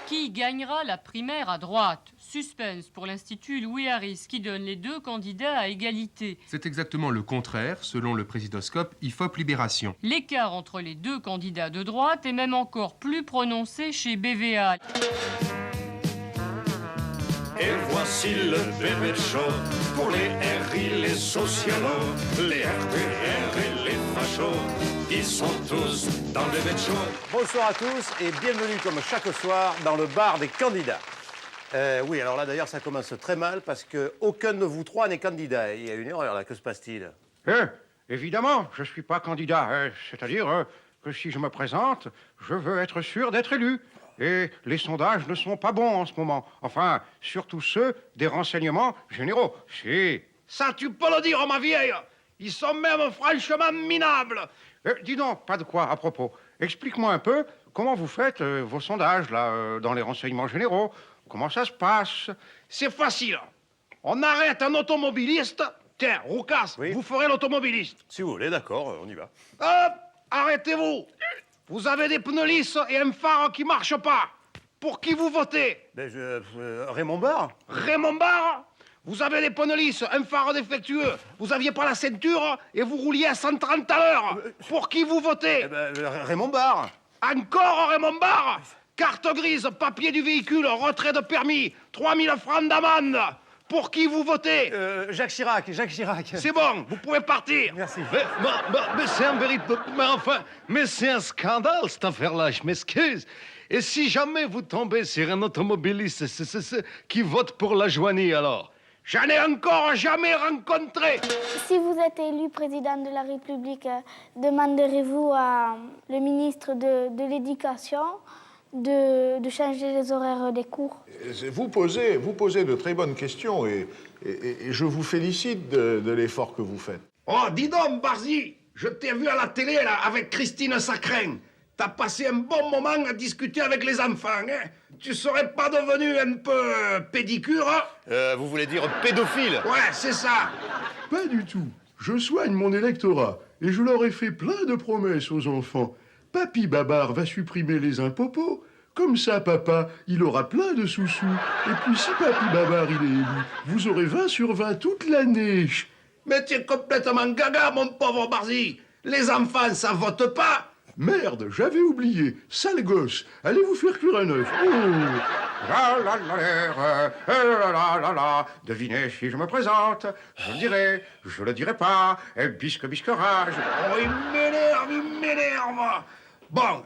Qui gagnera la primaire à droite? Suspense pour l'Institut Louis Harris, qui donne les deux candidats à égalité. C'est exactement le contraire, selon le présidoscope IFOP Libération. L'écart entre les deux candidats de droite est même encore plus prononcé chez BVA. Et voici le bébé show pour les RI, les socialos, les RPR et les fachos. Ils sont tous dans le bébé show. Bonsoir à tous et bienvenue comme chaque soir dans le bar des candidats. Oui, alors là d'ailleurs ça commence très mal parce qu'aucun de vous trois n'est candidat. Il y a une erreur là, que se passe-t-il? Évidemment, je ne suis pas candidat. C'est-à-dire que si je me présente, je veux être sûr d'être élu. Et les sondages ne sont pas bons en ce moment. Enfin, surtout ceux des renseignements généraux. Si. Ça, tu peux le dire, ma vieille. Ils sont même franchement minables. Dis donc, pas de quoi à propos. Explique-moi un peu comment vous faites vos sondages, là, dans les renseignements généraux. Comment ça se passe? C'est facile. On arrête un automobiliste. Tiens, Roucas, oui. Vous ferez l'automobiliste. Si vous voulez, d'accord, on y va. Hop, arrêtez-vous. Vous avez des pneus lisses et un phare qui ne marche pas. Pour qui vous votez? Raymond Barre. Raymond Barre? Vous avez des pneus lisses, un phare défectueux. Vous aviez pas la ceinture et vous rouliez à 130 à l'heure. Pour qui vous votez? Raymond Barre. Encore Raymond Barre? Carte grise, papier du véhicule, retrait de permis, 3000 francs d'amende. Pour qui vous votez? Jacques Chirac. C'est bon, vous pouvez partir. Merci. Mais c'est un véritable... Mais c'est un scandale, cette affaire-là, je m'excuse. Et si jamais vous tombez sur un automobiliste qui vote pour la Joanie, alors? J'en ai encore jamais rencontré. Si vous êtes élu président de la République, demanderez-vous à le ministre de l'Éducation de changer les horaires des cours? Vous posez de très bonnes questions et je vous félicite de l'effort que vous faites. Oh, dis donc, Barzy, je t'ai vu à la télé, là, avec Christine Sacrin. T'as passé un bon moment à discuter avec les enfants, hein? Tu serais pas devenu un peu pédicure? Vous voulez dire pédophile? Ouais, c'est ça. Pas du tout. Je soigne mon électorat et je leur ai fait plein de promesses aux enfants. Papy Babar va supprimer les impopos. Comme ça, papa, il aura plein de sous-sous. Et puis si Papy Babar, il est élu, vous aurez 20 sur 20 toute l'année. Mais tu es complètement gaga, mon pauvre Barzy. Les enfants, ça vote pas. Merde, j'avais oublié. Sale gosse. Allez vous faire cuire un œuf. La la la la la. Devinez si je me présente. Je le dirai, je le dirai pas. Bisque rage. Oh, il m'énerve. Bon,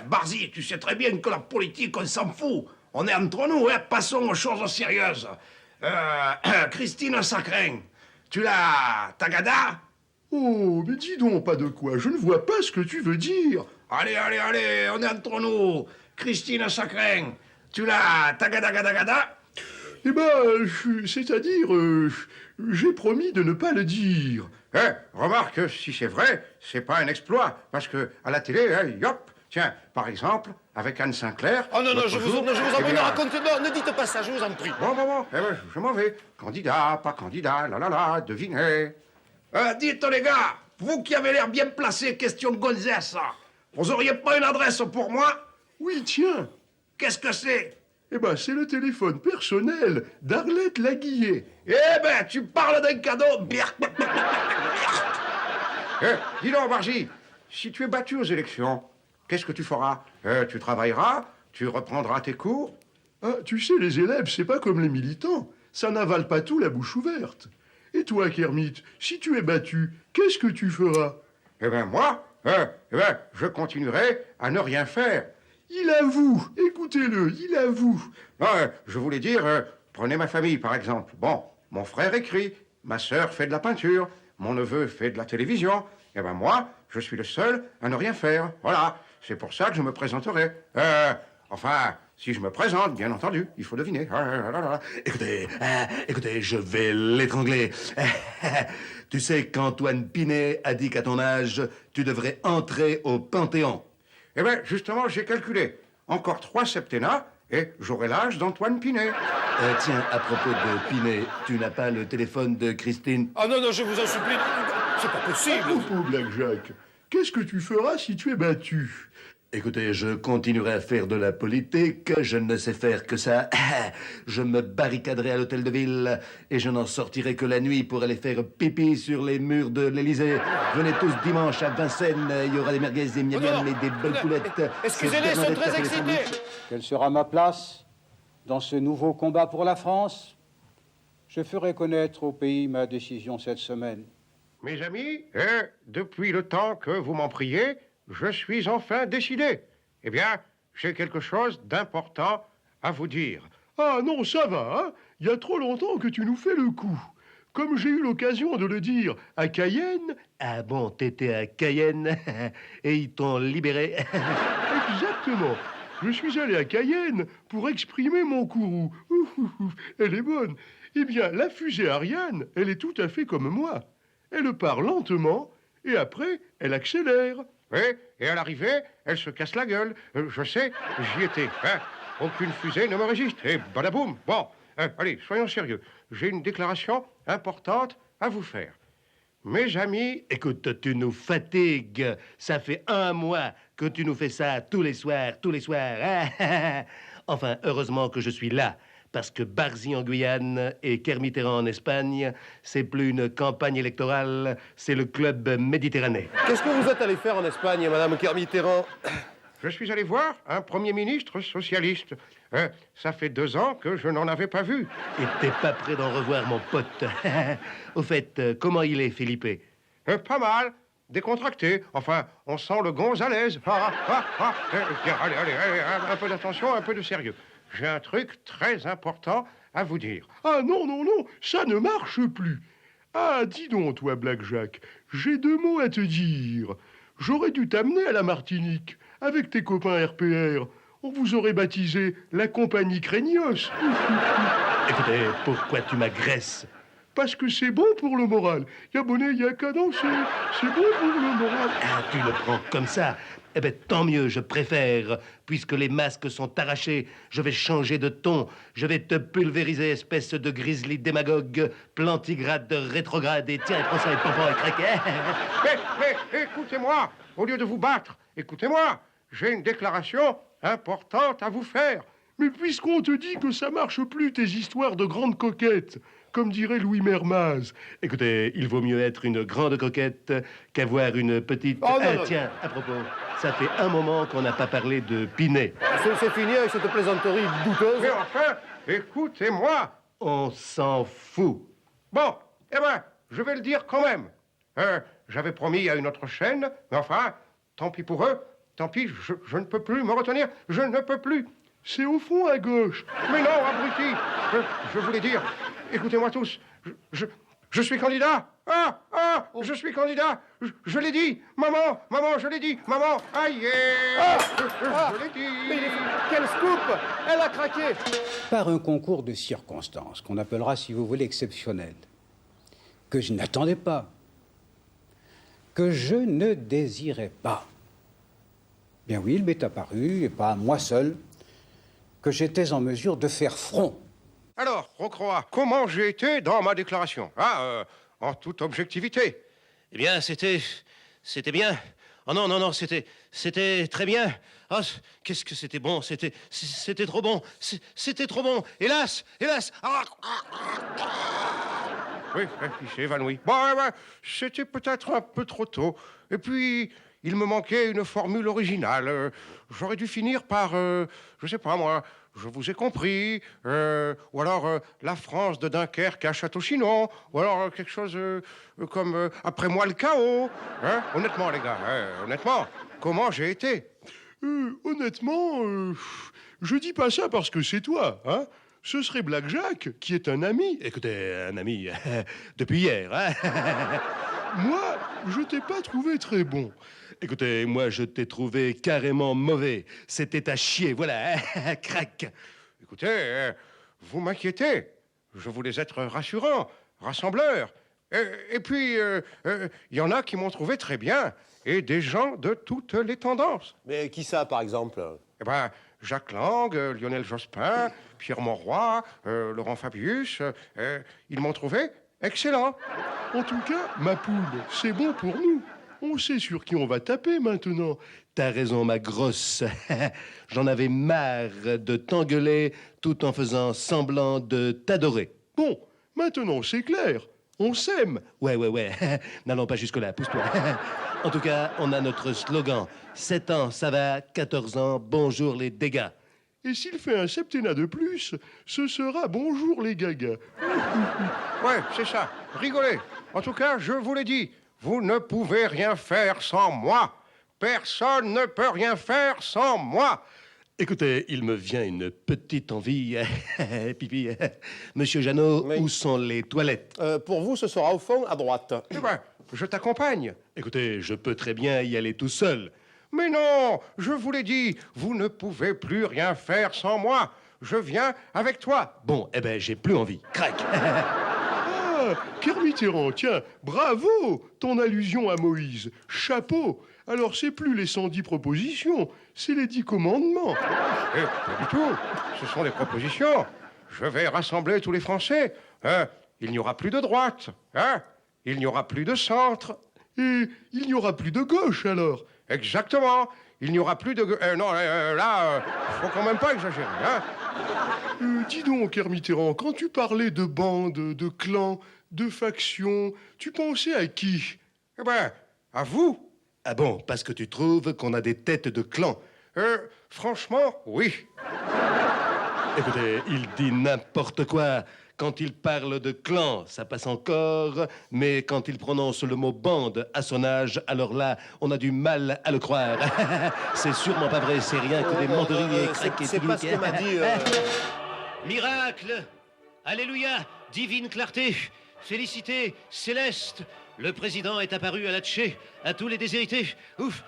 Barzy, tu sais très bien que la politique, on s'en fout. On est entre nous, hein. Passons aux choses sérieuses. Christine Sacrin, tu l'as tagada? Oh, mais dis donc pas de quoi. Je ne vois pas ce que tu veux dire. Allez, on est entre nous. Christine Sacrin, tu l'as tagada? Eh ben, c'est-à-dire, j'ai promis de ne pas le dire. Remarque, si c'est vrai, c'est pas un exploit. Parce que à la télé, yop, tiens, par exemple, avec Anne Sinclair... Oh non, je vous en prie, ne racontez pas, ne dites pas ça, je vous en prie. Bon, je m'en vais. Candidat, pas candidat, devinez. Dites les gars, vous qui avez l'air bien placé, question gonzesse, vous auriez pas une adresse pour moi? Oui, tiens. Qu'est-ce que c'est? Eh ben, c'est le téléphone personnel d'Arlette Laguillet. Eh ben, tu parles d'un cadeau. Dis donc, Barzy, si tu es battu aux élections, qu'est-ce que tu feras? Tu travailleras? Tu reprendras tes cours? Ah, tu sais, les élèves, c'est pas comme les militants. Ça n'avale pas tout la bouche ouverte. Et toi, Kermit, si tu es battu, qu'est-ce que tu feras? Eh ben, moi, je continuerai à ne rien faire. Il avoue, écoutez-le, il avoue. Non, je voulais dire, prenez ma famille, par exemple. Bon, mon frère écrit, ma sœur fait de la peinture, mon neveu fait de la télévision. Eh ben, moi, je suis le seul à ne rien faire. Voilà, c'est pour ça que je me présenterai. Enfin, si je me présente, bien entendu, il faut deviner. Écoutez, je vais l'étrangler. Tu sais qu'Antoine Pinet a dit qu'à ton âge, tu devrais entrer au Panthéon. Eh bien, justement, j'ai calculé. Encore 3 septennats et j'aurai l'âge d'Antoine Pinet. Tiens, à propos de Pinet, tu n'as pas le téléphone de Christine? Ah non, je vous en supplie. C'est pas possible. À propos, Black Jack, qu'est-ce que tu feras si tu es battu? Écoutez, je continuerai à faire de la politique, je ne sais faire que ça. Je me barricaderai à l'hôtel de ville et je n'en sortirai que la nuit pour aller faire pipi sur les murs de l'Élysée. Venez tous dimanche à Vincennes, il y aura des merguez, des miam miam et des belles poulettes. Excusez-les, ils sont très excités. Quelle sera ma place dans ce nouveau combat pour la France? Je ferai connaître au pays ma décision cette semaine. Mes amis, depuis le temps que vous m'en priez, je suis enfin décidé. Eh bien, j'ai quelque chose d'important à vous dire. Ah non, ça va, hein? Il y a trop longtemps que tu nous fais le coup. Comme j'ai eu l'occasion de le dire à Cayenne... Ah bon, t'étais à Cayenne et ils t'ont libéré. Exactement. Je suis allé à Cayenne pour exprimer mon courroux. Elle est bonne. Eh bien, la fusée Ariane, elle est tout à fait comme moi. Elle part lentement et après, elle accélère. Oui, et à l'arrivée, elle se casse la gueule. Je sais, j'y étais. Hein. Aucune fusée ne me résiste. Et badaboum. Bon, allez, soyons sérieux. J'ai une déclaration importante à vous faire. Mes amis... Écoute, tu nous fatigues. Ça fait 1 mois que tu nous fais ça tous les soirs. Hein? Enfin, heureusement que je suis là. Parce que Barzy en Guyane et Kermitterrand en Espagne, c'est plus une campagne électorale, c'est le club Méditerranée. Qu'est-ce que vous êtes allé faire en Espagne, Madame Kermitterrand? Je suis allé voir un Premier ministre socialiste. Ça fait 2 ans que je n'en avais pas vu. Et t'es pas prêt d'en revoir, mon pote. Au fait, comment il est, Felipe? Pas mal, décontracté. Enfin, on sent le Gonzalez. Allez, un peu d'attention, un peu de sérieux. J'ai un truc très important à vous dire. Ah non, ça ne marche plus. Ah, dis donc, toi, Black Jack, j'ai 2 mots à te dire. J'aurais dû t'amener à la Martinique, avec tes copains RPR. On vous aurait baptisé la compagnie Craignos. Écoutez, pourquoi tu m'agresses? Parce que c'est bon pour le moral. Y a bonnet, y a qu'à danser. C'est bon pour le moral. Ah, tu le prends comme ça. Eh bien, tant mieux, je préfère. Puisque les masques sont arrachés, je vais changer de ton. Je vais te pulvériser, espèce de grizzly démagogue, plantigrade rétrograde, et tiens, et prends ça, et pampan, et craquet. Mais, écoutez-moi, au lieu de vous battre, écoutez-moi, j'ai une déclaration importante à vous faire. Mais puisqu'on te dit que ça marche plus, tes histoires de grandes coquettes, comme dirait Louis Mermaz. Écoutez, il vaut mieux être une grande coquette qu'avoir une petite... Oh, non. Tiens, à propos, ça fait un moment qu'on n'a pas parlé de Pinet. C'est fini avec cette plaisanterie douteuse. Mais enfin, écoutez-moi. On s'en fout. Bon, eh ben, je vais le dire quand même. J'avais promis à une autre chaîne, mais enfin, tant pis pour eux, tant pis, je ne peux plus me retenir, je ne peux plus. C'est au fond à gauche. Mais non, abruti, je voulais dire, écoutez-moi tous, je suis candidat. Je suis candidat. Je l'ai dit. Maman, je l'ai dit. Maman, aïe. Je l'ai dit. Mais quel scoop! Elle a craqué. Par un concours de circonstances, qu'on appellera, si vous voulez, exceptionnel, que je n'attendais pas, que je ne désirais pas. Bien oui, il m'est apparu, et pas à moi seul, que j'étais en mesure de faire front. Alors, Rocroi, comment j'ai été dans ma déclaration? En toute objectivité. Eh bien, c'était bien. Oh non, c'était très bien. Oh, qu'est-ce que c'était bon, c'était trop bon. C'était trop bon. Hélas. Oui, il s'est évanoui. Bon, c'était peut-être un peu trop tôt. Et puis, il me manquait une formule originale. J'aurais dû finir par, je sais pas moi, je vous ai compris, ou alors la France de Dunkerque à Château-Chinon, ou alors quelque chose comme après moi le chaos. Hein? Honnêtement, les gars, honnêtement, comment j'ai été? Honnêtement, je dis pas ça parce que c'est toi, hein. Ce serait Black Jack, qui est un ami. Écoutez, un ami, depuis hier, hein. Moi, je t'ai pas trouvé très bon. Écoutez, moi, je t'ai trouvé carrément mauvais. C'était à chier, voilà, hein. Crac. Écoutez, vous m'inquiétez. Je voulais être rassurant, rassembleur. Et puis, il y en a qui m'ont trouvé très bien. Et des gens de toutes les tendances. Mais qui ça, par exemple? Eh ben, Jacques Lang, Lionel Jospin, Pierre Mauroy, Laurent Fabius, ils m'ont trouvé excellent. En tout cas, ma poule, c'est bon pour nous. On sait sur qui on va taper maintenant. T'as raison, ma grosse. J'en avais marre de t'engueuler tout en faisant semblant de t'adorer. Bon, maintenant c'est clair. On s'aime. Ouais. N'allons pas jusque-là, pousse-toi. En tout cas, on a notre slogan. 7 ans, ça va. 14 ans, bonjour les dégâts. Et s'il fait un septennat de plus, ce sera bonjour les gagas. Ouais, c'est ça. Rigolez. En tout cas, je vous l'ai dit, vous ne pouvez rien faire sans moi. Personne ne peut rien faire sans moi. Écoutez, il me vient une petite envie. Pipi. Monsieur Jeannot, Oui. où sont les toilettes? Pour vous, ce sera au fond, à droite. Eh ben, je t'accompagne. Écoutez, je peux très bien y aller tout seul. Mais non, je vous l'ai dit, vous ne pouvez plus rien faire sans moi. Je viens avec toi. Bon, eh ben, j'ai plus envie. Crac. Ah, Kermitterrand, tiens, bravo. Ton allusion à Moïse. Chapeau. Alors c'est plus les 110 propositions, c'est les 10 commandements. Pas du tout. Ce sont des propositions. Je vais rassembler tous les Français. Hein? Il n'y aura plus de droite. Hein? Il n'y aura plus de centre. Et il n'y aura plus de gauche alors. Exactement. Il n'y aura plus de... faut quand même pas exagérer. Hein? Dis donc, Kermitterrand, quand tu parlais de bandes, de clans, de factions, tu pensais à qui? Eh ben, à vous. Ah bon, parce que tu trouves qu'on a des têtes de clan? Franchement, oui. Écoutez, il dit n'importe quoi. Quand il parle de clan, ça passe encore, mais quand il prononce le mot bande à son âge, alors là, on a du mal à le croire. C'est sûrement pas vrai, c'est rien que des menteries et craquettes. C'est pas ce que m'a dit... Miracle, alléluia, divine clarté, félicité, céleste. Le président est apparu à Latché, à tous les déshérités. Ouf,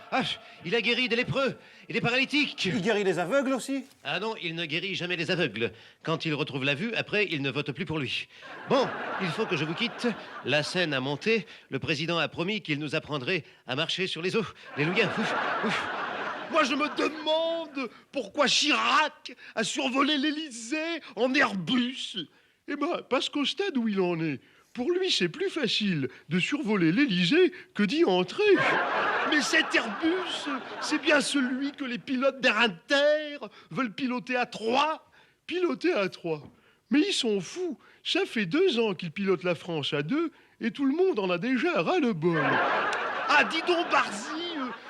il a guéri des lépreux et des paralytiques. Il guérit les aveugles aussi? Ah non, il ne guérit jamais les aveugles. Quand il retrouve la vue, après, il ne vote plus pour lui. Bon, il faut que je vous quitte. La scène a monté. Le président a promis qu'il nous apprendrait à marcher sur les eaux. Alléluia, ouf. Moi, je me demande pourquoi Chirac a survolé l'Élysée en Airbus. Eh ben, parce qu'au stade où il en est, pour lui, c'est plus facile de survoler l'Élysée que d'y entrer. Mais cet Airbus, c'est bien celui que les pilotes d'Air Inter veulent piloter à 3. Piloter à 3. Mais ils sont fous. Ça fait 2 ans qu'ils pilotent la France à 2 et tout le monde en a déjà ras-le-bol. Ah, dis donc, Barzy,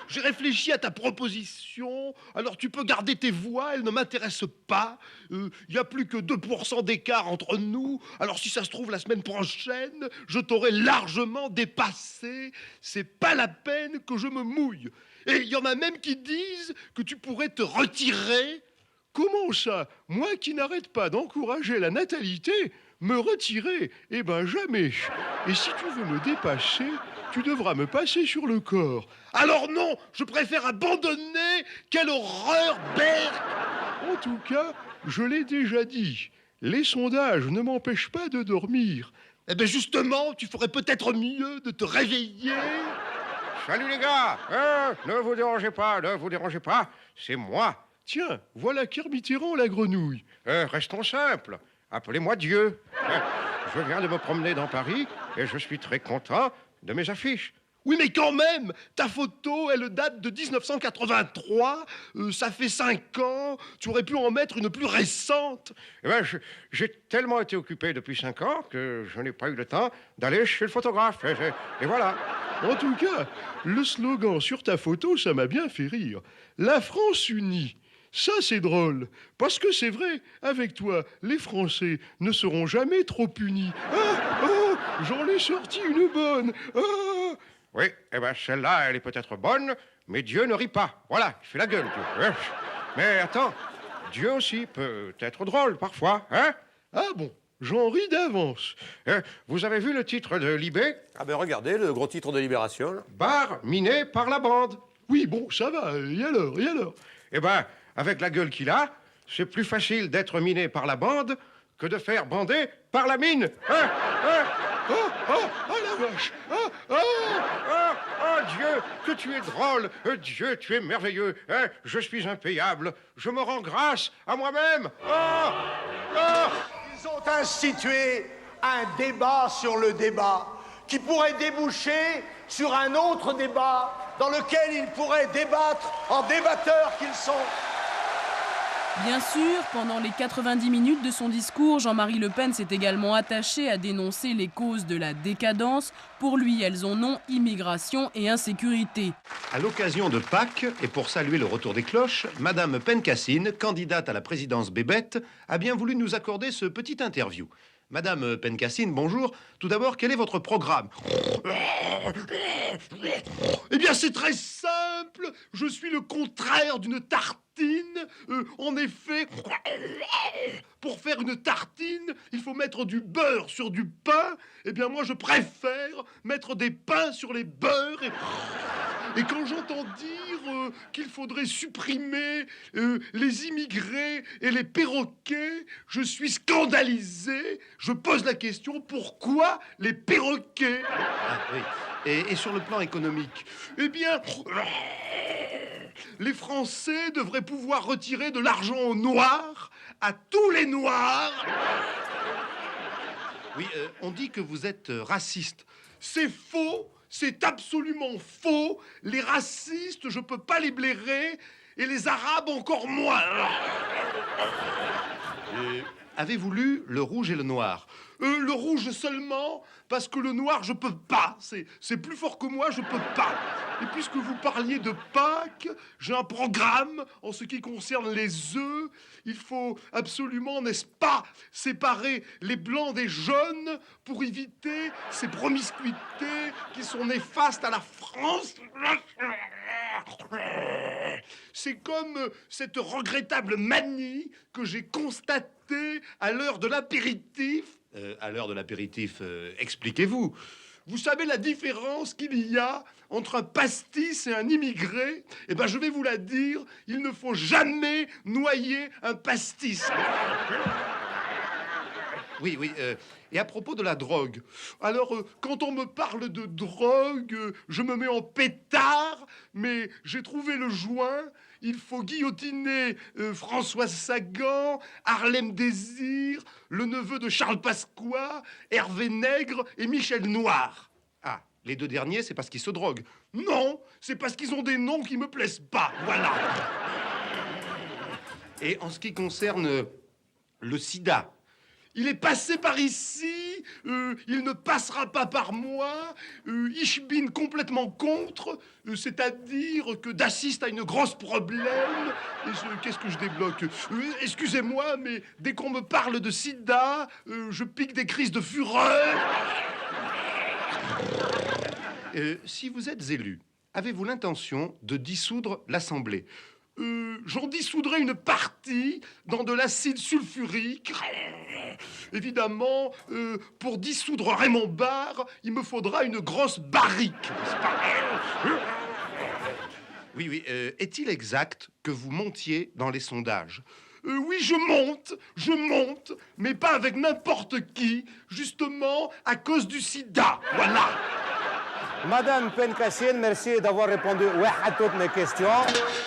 j'ai réfléchi à ta proposition. Alors, tu peux garder tes voix, elles ne m'intéressent pas. Il n'y a plus que 2% d'écart entre nous. Alors, si ça se trouve, la semaine prochaine, je t'aurai largement dépassé. C'est pas la peine que je me mouille. Et il y en a même qui disent que tu pourrais te retirer. Comment ça? Moi qui n'arrête pas d'encourager la natalité, me retirer? Eh ben jamais. Et si tu veux me dépasser, tu devras me passer sur le corps. Alors non, je préfère abandonner. Quelle horreur, Berck! En tout cas, je l'ai déjà dit, les sondages ne m'empêchent pas de dormir. Eh bien justement, tu ferais peut-être mieux de te réveiller. Salut les gars. Ne vous dérangez pas, c'est moi. Tiens, voilà Kermitterrand la grenouille. Restons simples. Appelez-moi Dieu. Je viens de me promener dans Paris et je suis très content de mes affiches. Oui, mais quand même, ta photo, elle date de 1983. Ça fait 5 ans. Tu aurais pu en mettre une plus récente. Eh ben, j'ai tellement été occupé depuis 5 ans que je n'ai pas eu le temps d'aller chez le photographe. Et voilà. En tout cas, le slogan sur ta photo, ça m'a bien fait rire. La France unie. Ça, c'est drôle. Parce que c'est vrai, avec toi, les Français ne seront jamais trop punis. J'en ai sorti une bonne. Oui, eh ben celle-là, elle est peut-être bonne, mais Dieu ne rit pas. Voilà, il fait la gueule, Dieu. Mais attends, Dieu aussi peut être drôle parfois, hein? Ah bon, j'en ris d'avance. Vous avez vu le titre de Libé? Ah ben regardez, le gros titre de Libération. Là. Bar miné par la bande. Oui, bon, ça va, et alors? Eh ben, avec la gueule qu'il a, c'est plus facile d'être miné par la bande que de faire bander par la mine. Oh la vache! Oh Dieu, que tu es drôle! Dieu, tu es merveilleux! Je suis impayable! Je me rends grâce à moi-même! Ils ont institué un débat sur le débat qui pourrait déboucher sur un autre débat dans lequel ils pourraient débattre en débatteurs qu'ils sont. Bien sûr, pendant les 90 minutes de son discours, Jean-Marie Le Pen s'est également attaché à dénoncer les causes de la décadence. Pour lui, elles ont nom immigration et insécurité. À l'occasion de Pâques, et pour saluer le retour des cloches, Madame Pencassine, candidate à la présidence Bébête, a bien voulu nous accorder ce petit interview. Madame Pencassine, bonjour. Tout d'abord, quel est votre programme? Eh bien, c'est très simple. Je suis le contraire d'une tartine. En effet, pour faire une tartine, il faut mettre du beurre sur du pain. Eh bien, moi, je préfère mettre des pains sur les beurres. Et quand j'entends dire qu'il faudrait supprimer les immigrés et les perroquets, je suis scandalisé. Je pose la question, pourquoi les perroquets? Ah, oui. Et sur le plan économique? Eh bien, les Français devraient pouvoir retirer de l'argent au noir à tous les noirs. Oui, on dit que vous êtes raciste. C'est faux. C'est absolument faux. Les racistes, je peux pas les blairer, et les Arabes encore moins. Avez-vous lu Le Rouge et le Noir? Le rouge seulement, parce que le noir, je peux pas. C'est plus fort que moi, je peux pas. Et puisque vous parliez de Pâques, j'ai un programme en ce qui concerne les œufs. Il faut absolument, n'est-ce pas, séparer les blancs des jaunes pour éviter ces promiscuités qui sont néfastes à la France. C'est comme cette regrettable manie que j'ai constatée à l'heure de l'apéritif. À l'heure de l'apéritif, expliquez-vous. Vous savez la différence qu'il y a entre un pastis et un immigré? Eh bien, je vais vous la dire, il ne faut jamais noyer un pastis. Oui, oui. Et à propos de la drogue? Alors, quand on me parle de drogue, je me mets en pétard, mais j'ai trouvé le joint. Il faut guillotiner François Sagan, Harlem Désir, le neveu de Charles Pasqua, Hervé Nègre et Michel Noir. Ah, les deux derniers, c'est parce qu'ils se droguent? Non, c'est parce qu'ils ont des noms qui me plaisent pas, voilà. Et en ce qui concerne le sida? Il est passé par ici, il ne passera pas par moi, ich bin complètement contre, c'est-à-dire que d'assiste à une grosse problème. Qu'est-ce que je débloque? Excusez-moi, mais dès qu'on me parle de sida, je pique des crises de fureur. Si vous êtes élu, avez-vous l'intention de dissoudre l'Assemblée? J'en dissoudrai une partie dans de l'acide sulfurique. Évidemment, pour dissoudre Raymond Barre, il me faudra une grosse barrique. Oui, oui. Est-il exact que vous montiez dans les sondages? Oui, je monte, mais pas avec n'importe qui, justement à cause du sida. Voilà. Madame Pencassine, merci d'avoir répondu à toutes mes questions.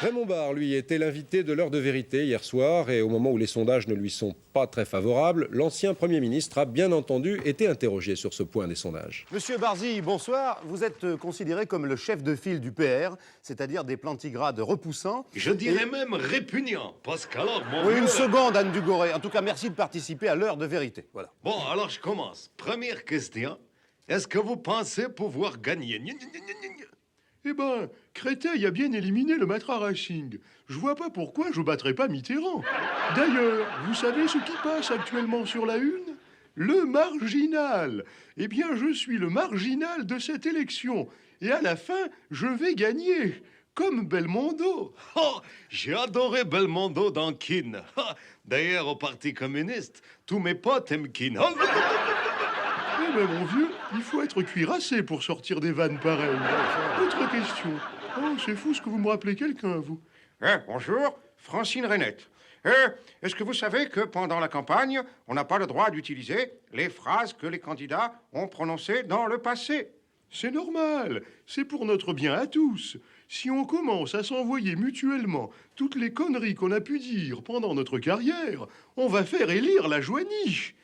Raymond Barre, lui, était l'invité de l'heure de vérité hier soir et au moment où les sondages ne lui sont pas très favorables, l'ancien Premier ministre a bien entendu été interrogé sur ce point des sondages. Monsieur Barzy, bonsoir. Vous êtes considéré comme le chef de file du PR, c'est-à-dire des plantigrades repoussants. Je dirais même répugnant, parce qu'alors... Oui, une seconde, Anne Dugoré. En tout cas, merci de participer à l'heure de vérité. Voilà. Bon, alors je commence. Première question. Est-ce que vous pensez pouvoir gagner? Eh ben, Créteil a bien éliminé le Matra Racing. Je vois pas pourquoi je battrais pas Mitterrand. D'ailleurs, vous savez ce qui passe actuellement sur la une? Le marginal. Eh bien, je suis le marginal de cette élection. Et à la fin, je vais gagner. Comme Belmondo. Oh, j'ai adoré Belmondo dans Kin. D'ailleurs, au Parti communiste, tous mes potes aiment Kin. Eh ben, mon vieux, il faut être cuirassé pour sortir des vannes pareilles. Autre question. Oh, c'est fou ce que vous me rappelez quelqu'un, vous. Bonjour, Francine Renette. Est-ce que vous savez que pendant la campagne, on n'a pas le droit d'utiliser les phrases que les candidats ont prononcées dans le passé? C'est normal. C'est pour notre bien à tous. Si on commence à s'envoyer mutuellement toutes les conneries qu'on a pu dire pendant notre carrière, on va faire élire la Joigny.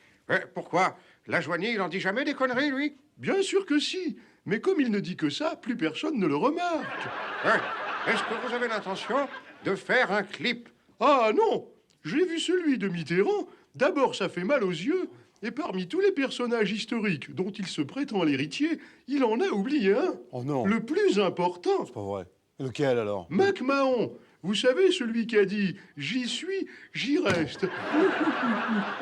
Pourquoi? La Joigny, il en dit jamais des conneries, lui? Bien sûr que si. Mais comme il ne dit que ça, plus personne ne le remarque. Hein? Est-ce que vous avez l'intention de faire un clip? Ah non! J'ai vu celui de Mitterrand. D'abord, ça fait mal aux yeux. Et parmi tous les personnages historiques dont il se prétend l'héritier, il en a oublié un. Oh non. Le plus important. C'est pas vrai. Lequel alors? MacMahon. Vous savez, celui qui a dit « J'y suis, j'y reste ».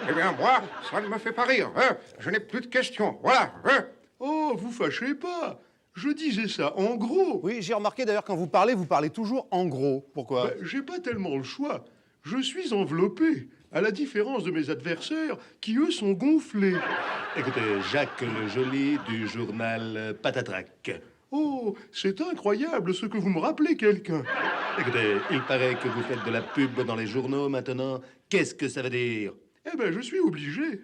Eh bien, moi, ça ne me fait pas rire. Hein? Je n'ai plus de questions. Voilà. Hein? Oh, vous fâchez pas. Je disais ça en gros. Oui, j'ai remarqué d'ailleurs quand vous parlez toujours en gros. Pourquoi? J'ai pas tellement le choix. Je suis enveloppé, à la différence de mes adversaires qui, eux, sont gonflés. Écoutez, Jacques le Joli du journal Patatrac. Oh, c'est incroyable ce que vous me rappelez quelqu'un. Écoutez, il paraît que vous faites de la pub dans les journaux maintenant. Qu'est-ce que ça veut dire? Eh ben, je suis obligé.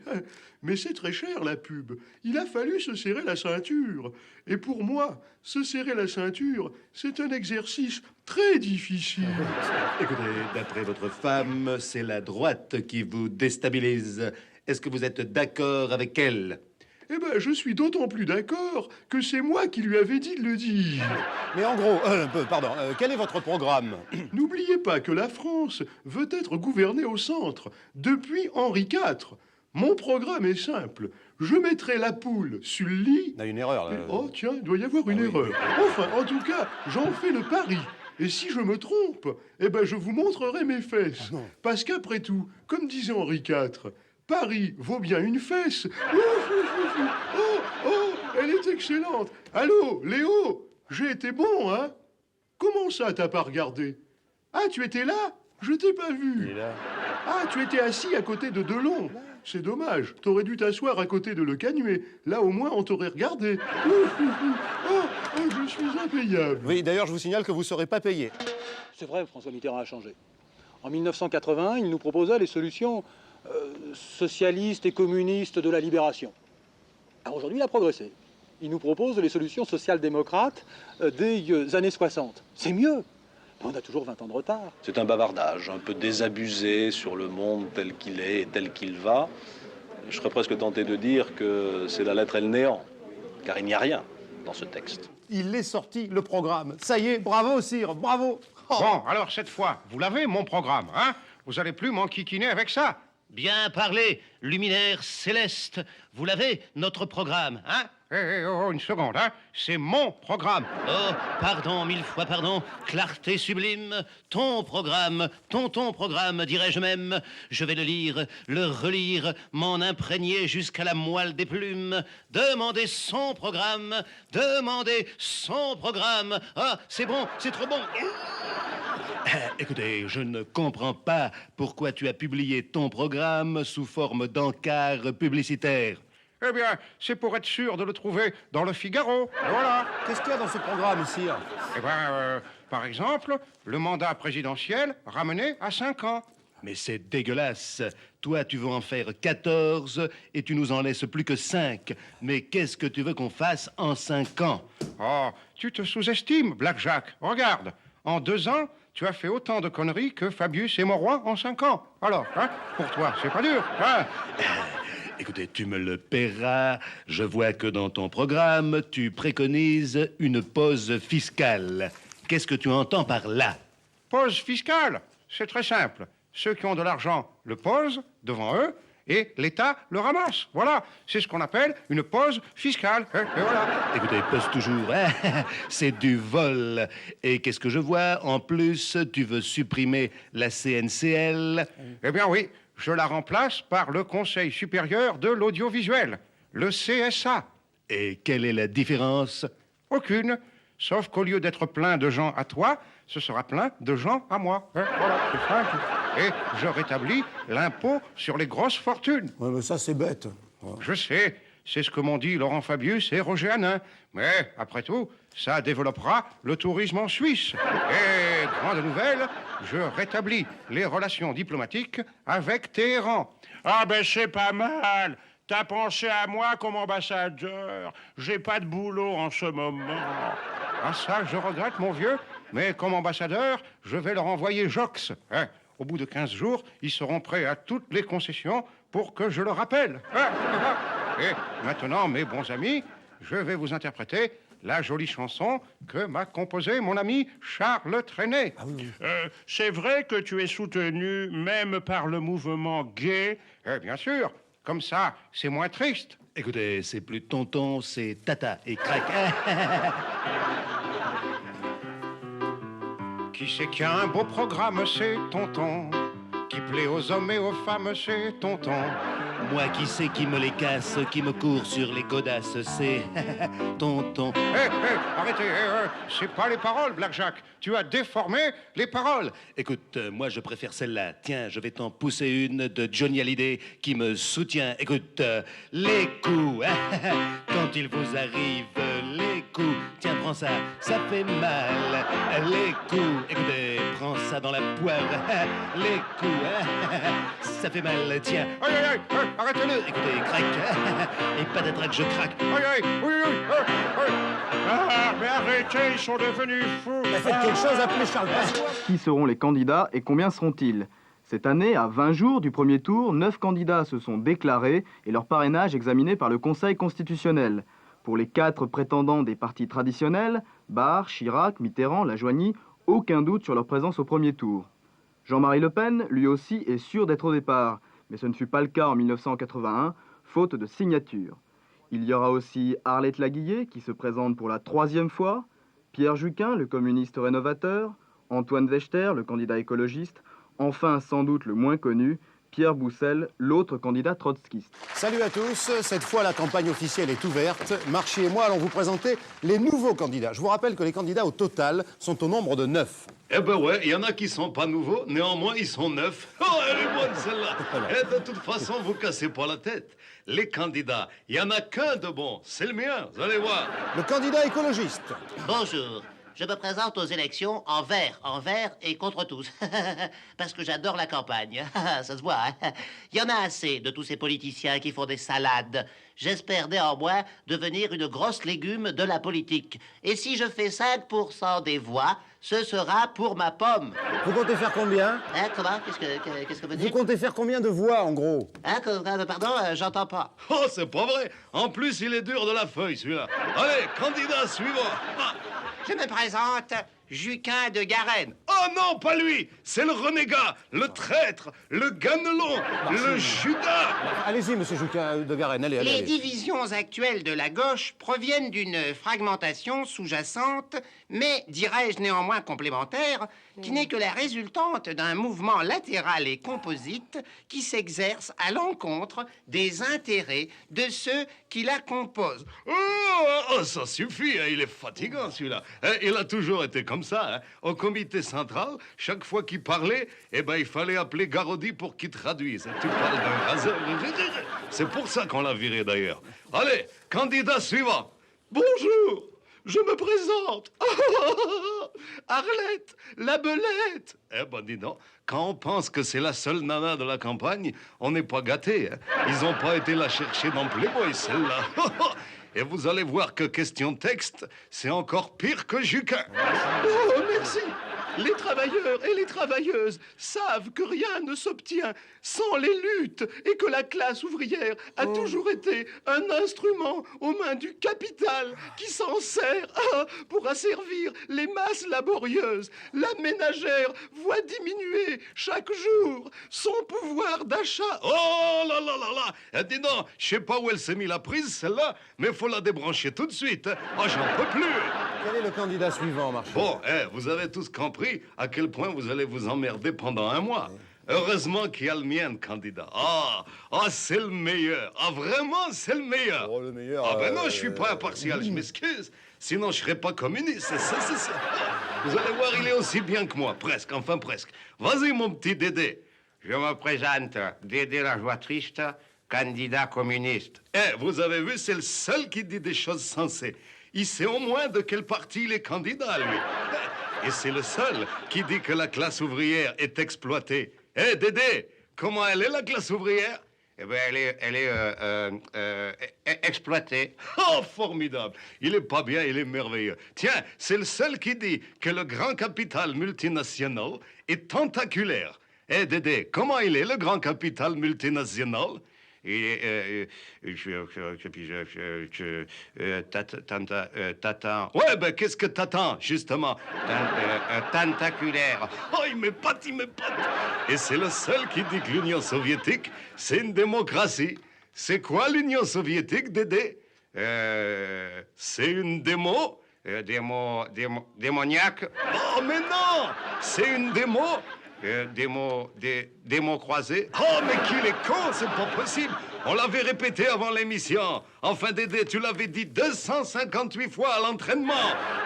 Mais c'est très cher, la pub. Il a fallu se serrer la ceinture. Et pour moi, se serrer la ceinture, c'est un exercice très difficile. Écoutez, d'après votre femme, c'est la droite qui vous déstabilise. Est-ce que vous êtes d'accord avec elle? Eh ben, je suis d'autant plus d'accord que c'est moi qui lui avais dit de le dire. Mais en gros, quel est votre programme? N'oubliez pas que la France veut être gouvernée au centre depuis Henri IV. Mon programme est simple. Je mettrai la poule sur le lit. Il y a une erreur là. Oh tiens, il doit y avoir une erreur. Enfin, en tout cas, j'en fais le pari. Et si je me trompe, eh ben je vous montrerai mes fesses. Parce qu'après tout, comme disait Henri IV, Paris vaut bien une fesse. Oh, elle est excellente. Allô, Léo, j'ai été bon, hein? Comment ça, t'as pas regardé? Ah, tu étais là? Je t'ai pas vu. Ah, tu étais assis à côté de Delon. C'est dommage, t'aurais dû t'asseoir à côté de Le Canuet. Là, au moins, on t'aurait regardé. Je suis impayable. Oui, d'ailleurs, je vous signale que vous ne serez pas payé. C'est vrai, François Mitterrand a changé. En 1980, il nous proposait les solutions socialistes et communistes de la libération. Alors aujourd'hui, il a progressé. Il nous propose les solutions social-démocrates des années 60. C'est mieux. On a toujours 20 ans de retard. C'est un bavardage, un peu désabusé sur le monde tel qu'il est et tel qu'il va. Je serais presque tenté de dire que c'est la lettre et le néant, car il n'y a rien dans ce texte. Il est sorti, le programme. Ça y est, bravo, sire, bravo. Bon, alors cette fois, vous l'avez, mon programme, hein? Vous n'allez plus m'enquiquiner avec ça. Bien parlé, luminaire céleste. Vous l'avez, notre programme, hein? Une seconde, hein? C'est mon programme. Oh, pardon, 1000 fois pardon. Clarté sublime. Ton programme, ton programme, dirais-je même. Je vais le lire, le relire, m'en imprégner jusqu'à la moelle des plumes. Demandez son programme, demandez son programme. Ah, c'est bon, c'est trop bon. Écoutez, je ne comprends pas pourquoi tu as publié ton programme sous forme d'encart publicitaire. Eh bien, c'est pour être sûr de le trouver dans le Figaro. Et voilà. Qu'est-ce qu'il y a dans ce programme, sire? Eh bien, par exemple, le mandat présidentiel ramené à 5 ans. Mais c'est dégueulasse. Toi, tu veux en faire 14 et tu nous en laisses plus que 5. Mais qu'est-ce que tu veux qu'on fasse en 5 ans? Oh, tu te sous-estimes, Black-Jack. Regarde, en 2 ans, tu as fait autant de conneries que Fabius et Mauroy en 5 ans. Alors, hein, pour toi, c'est pas dur, hein? Écoutez, tu me le paieras. Je vois que dans ton programme, tu préconises une pause fiscale. Qu'est-ce que tu entends par là? Pause fiscale? C'est très simple. Ceux qui ont de l'argent le posent devant eux et l'État le ramasse. Voilà, c'est ce qu'on appelle une pause fiscale. Et voilà. Écoutez, pose toujours, hein? C'est du vol. Et qu'est-ce que je vois? En plus, tu veux supprimer la CNCL? Eh bien oui, je la remplace par le Conseil supérieur de l'audiovisuel, le CSA. Et quelle est la différence? Aucune, sauf qu'au lieu d'être plein de gens à toi, ce sera plein de gens à moi. Voilà, c'est simple. Et je rétablis l'impôt sur les grosses fortunes. Ouais, mais ça, c'est bête. Ouais. Je sais, c'est ce que m'ont dit Laurent Fabius et Roger Hanin. Mais, après tout, ça développera le tourisme en Suisse. Et, grande nouvelle, je rétablis les relations diplomatiques avec Téhéran. Ah ben, c'est pas mal. T'as pensé à moi comme ambassadeur. J'ai pas de boulot en ce moment. Ah ça, je regrette, mon vieux. Mais comme ambassadeur, je vais leur envoyer Jox. Hein? Au bout de 15 jours, ils seront prêts à toutes les concessions pour que je le rappelle. Et maintenant, mes bons amis, je vais vous interpréter la jolie chanson que m'a composée mon ami Charles Trenet. C'est vrai que tu es soutenu même par le mouvement gay? Bien sûr, comme ça, c'est moins triste. Écoutez, c'est plus tonton, c'est tata et crac. Qui c'est qui a un beau programme, c'est tonton. Qui plaît aux hommes et aux femmes, c'est tonton. Moi qui sais qui me les casse, qui me court sur les godasses, c'est tonton. Arrêtez, c'est pas les paroles, Blackjack. Tu as déformé les paroles. Écoute, moi je préfère celle-là. Tiens, je vais t'en pousser une de Johnny Hallyday qui me soutient. Écoute, les coups, quand il vous arrive, les coups. Tiens, prends ça, ça fait mal. Les coups, écoutez, prends ça dans la poire. Les coups, ça fait mal, tiens. Aïe, aïe, aïe, arrêtez-le. Écoutez, crac, et patatras, je craque. Aïe, aïe, oui, oui, Ah, mais arrêtez, ils sont devenus fous. Faites quelque chose, appelez Charles Pasqua. Qui seront les candidats et combien seront-ils? Cette année, à 20 jours du premier tour, 9 candidats se sont déclarés et leur parrainage examiné par le Conseil constitutionnel. Pour les 4 prétendants des partis traditionnels, Barre, Chirac, Mitterrand, Lajoigny, aucun doute sur leur présence au premier tour. Jean-Marie Le Pen, lui aussi, est sûr d'être au départ, mais ce ne fut pas le cas en 1981, faute de signature. Il y aura aussi Arlette Laguillet, qui se présente pour la 3e fois, Pierre Juquin, le communiste rénovateur, Antoine Wechter, le candidat écologiste, enfin, sans doute le moins connu, Pierre Boussel, l'autre candidat trotskiste. Salut à tous, cette fois la campagne officielle est ouverte. Marchi et moi allons vous présenter les nouveaux candidats. Je vous rappelle que les candidats au total sont au nombre de 9. Eh ben ouais, il y en a qui sont pas nouveaux, néanmoins ils sont 9. Oh, elle est bonne celle-là. Et de toute façon, vous cassez pas la tête. Les candidats, il y en a qu'un de bon, c'est le mien, vous allez voir. Le candidat écologiste. Bonjour. Je me présente aux élections en vert et contre tous. Parce que j'adore la campagne. Ça se voit, hein? Il y en a assez de tous ces politiciens qui font des salades. J'espère néanmoins devenir une grosse légume de la politique. Et si je fais 5% des voix, ce sera pour ma pomme. Vous comptez faire combien? Hein, comment? Qu'est-ce que vous dites? Vous comptez faire combien de voix, en gros? Hein, pardon, j'entends pas. Oh, c'est pas vrai. En plus, il est dur de la feuille, celui-là. Allez, candidat suivant. Je me présente, Juquin de Garenne. Oh non, pas lui. C'est le renégat, le traître, le ganelon, le Judas. Allez-y, monsieur Juquin de Garenne, allez. Les divisions actuelles de la gauche proviennent d'une fragmentation sous-jacente, mais, dirais-je néanmoins complémentaire, qui n'est que la résultante d'un mouvement latéral et composite qui s'exerce à l'encontre des intérêts de ceux qui la composent. Oh, ça suffit, hein, il est fatigant celui-là. Il a toujours été comme ça. Hein. Au comité central, chaque fois qu'il parlait, eh ben, il fallait appeler Garaudy pour qu'il traduise. Tu parles d'un raseur. C'est pour ça qu'on l'a viré d'ailleurs. Allez, candidat suivant. Bonjour. Je me présente. Arlette, la belette. Eh ben, dis donc, quand on pense que c'est la seule nana de la campagne, on n'est pas gâté. Hein. Ils n'ont pas été la chercher dans Playboy, celle-là. Et vous allez voir que question texte, c'est encore pire que Juquin. Oh, merci. Les travailleurs et les travailleuses savent que rien ne s'obtient sans les luttes et que la classe ouvrière a toujours été un instrument aux mains du capital qui s'en sert pour asservir les masses laborieuses. La ménagère voit diminuer chaque jour son pouvoir d'achat. Oh là là là là. Dis donc, je sais pas où elle s'est mis la prise, celle-là, mais faut la débrancher tout de suite. Hein. Oh, j'en peux plus. Quel est le candidat suivant, Marchand? Bon, vous avez tous compris à quel point vous allez vous emmerder pendant un mois. Heureusement qu'il y a le mien, candidat. Ah, c'est le meilleur. Ah, vraiment, c'est le meilleur. Oh, le meilleur. Ah, ben non, je suis pas impartial, je m'excuse. Sinon, je serais pas communiste. C'est ça. Vous allez voir, il est aussi bien que moi, presque, enfin presque. Vas-y, mon petit Dédé. Je me présente, Dédé la joie triste, candidat communiste. Vous avez vu, c'est le seul qui dit des choses sensées. Il sait au moins de quel parti il est candidat, lui. Et c'est le seul qui dit que la classe ouvrière est exploitée. Dédé, comment elle est, la classe ouvrière? Eh bien, elle est exploitée. Oh, formidable. Il est pas bien, il est merveilleux. Tiens, c'est le seul qui dit que le grand capital multinational est tentaculaire. Dédé, comment il est, le grand capital multinational? T'attends. Ouais, ben qu'est-ce que t'attends, justement? Tentaculaire. Oh, il m'épate. Et c'est le seul qui dit que l'Union soviétique, c'est une démocratie. C'est quoi l'Union soviétique, Dédé? C'est une démoniaque. Oh, mais non! C'est une démo croisée. Oh, mais qu'il est con, c'est pas possible. On l'avait répété avant l'émission. Enfin, Dédé, tu l'avais dit 258 fois à l'entraînement.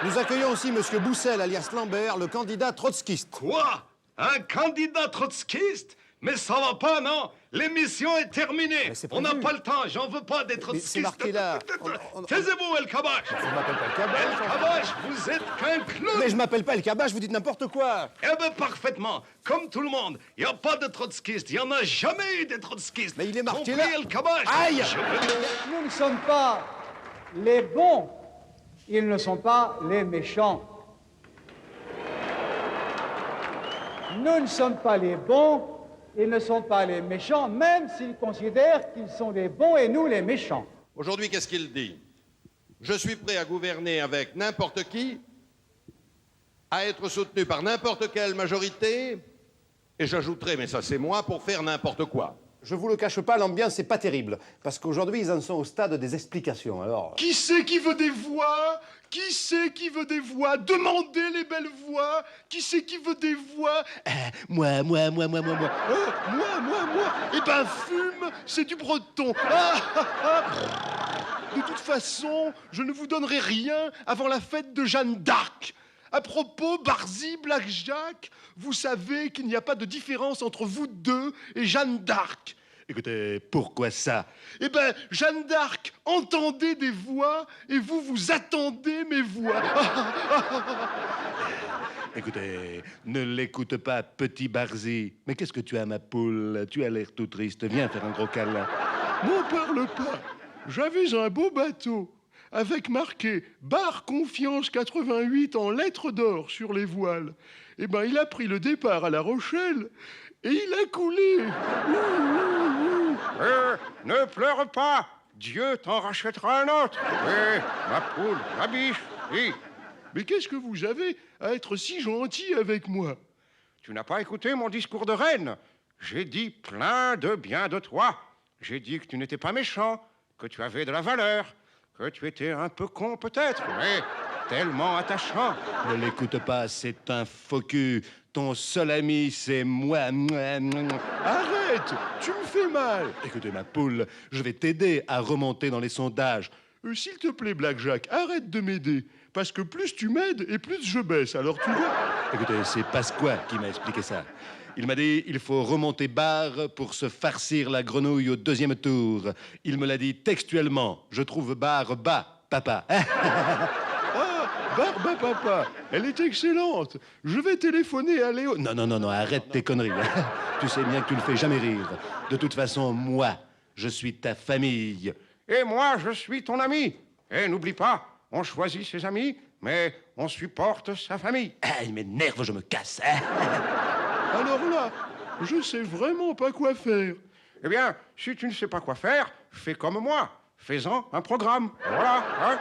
Nous accueillons aussi Monsieur Boussel, alias Lambert, le candidat trotskiste. Quoi? Un candidat trotskiste? Mais ça va pas, non? L'émission est terminée. On n'a pas le temps, j'en veux pas des trotskistes. C'est marqué là. Taisez-vous, El Kabash. Je m'appelle pas El Kabash. El Kabash, vous êtes qu'un clown. Mais je m'appelle pas El Kabash, vous dites n'importe quoi. Eh ben parfaitement. Comme tout le monde, il n'y a pas de trotskistes. Il n'y en a jamais eu des trotskistes. Mais il est marqué compris, là. El Kabash. Aïe. Nous ne sommes pas les bons. Ils ne sont pas les méchants. Nous ne sommes pas les bons. Ils ne sont pas les méchants, même s'ils considèrent qu'ils sont les bons et nous les méchants. Aujourd'hui, qu'est-ce qu'il dit? Je suis prêt à gouverner avec n'importe qui, à être soutenu par n'importe quelle majorité, et j'ajouterai, mais ça c'est moi, pour faire n'importe quoi. Je vous le cache pas, l'ambiance c'est pas terrible, parce qu'aujourd'hui ils en sont au stade des explications, alors... Qui c'est qui veut des voix? Qui c'est qui veut des voix? Demandez les belles voix. Qui c'est qui veut des voix? Moi. Moi. Eh ben, fume, c'est du breton. De toute façon, je ne vous donnerai rien avant la fête de Jeanne d'Arc. À propos, Barzy, Blackjack, vous savez qu'il n'y a pas de différence entre vous deux et Jeanne d'Arc. Écoutez, pourquoi ça? Eh ben, Jeanne d'Arc entendait des voix et vous, vous attendez mes voix. Écoutez, ne l'écoute pas, petit Barzy. Mais qu'est-ce que tu as, ma poule? Tu as l'air tout triste. Viens faire un gros câlin. N'en parle pas. J'avais un beau bateau avec marqué « Bar Confiance 88 » en lettres d'or sur les voiles. Eh ben, il a pris le départ à La Rochelle et il a coulé. Ne pleure pas. Dieu t'en rachètera un autre. Oui, ma poule, ma biche, oui. Mais qu'est-ce que vous avez à être si gentil avec moi? Tu n'as pas écouté mon discours de reine. J'ai dit plein de bien de toi. J'ai dit que tu n'étais pas méchant, que tu avais de la valeur, que tu étais un peu con peut-être, mais tellement attachant. Ne l'écoute pas, c'est un faux cul. Ton seul ami, c'est moi. Arrête, tu me fais mal. Écoutez, ma poule, je vais t'aider à remonter dans les sondages. S'il te plaît, Blackjack, arrête de m'aider. Parce que plus tu m'aides et plus je baisse, alors tu vois. Écoutez, c'est Pasqua qui m'a expliqué ça. Il m'a dit, il faut remonter barre pour se farcir la grenouille au deuxième tour. Il me l'a dit textuellement. Je trouve barre bas, papa. Barbe papa, elle est excellente. Je vais téléphoner à Léo. Non, arrête tes conneries. Tu sais bien que tu ne fais jamais rire. De toute façon, moi, je suis ta famille. Et moi, je suis ton ami. Et n'oublie pas, on choisit ses amis, mais on supporte sa famille. Ah, il m'énerve, je me casse. Alors là, je sais vraiment pas quoi faire. Eh bien, si tu ne sais pas quoi faire, fais comme moi. Fais-en un programme. Voilà, hein.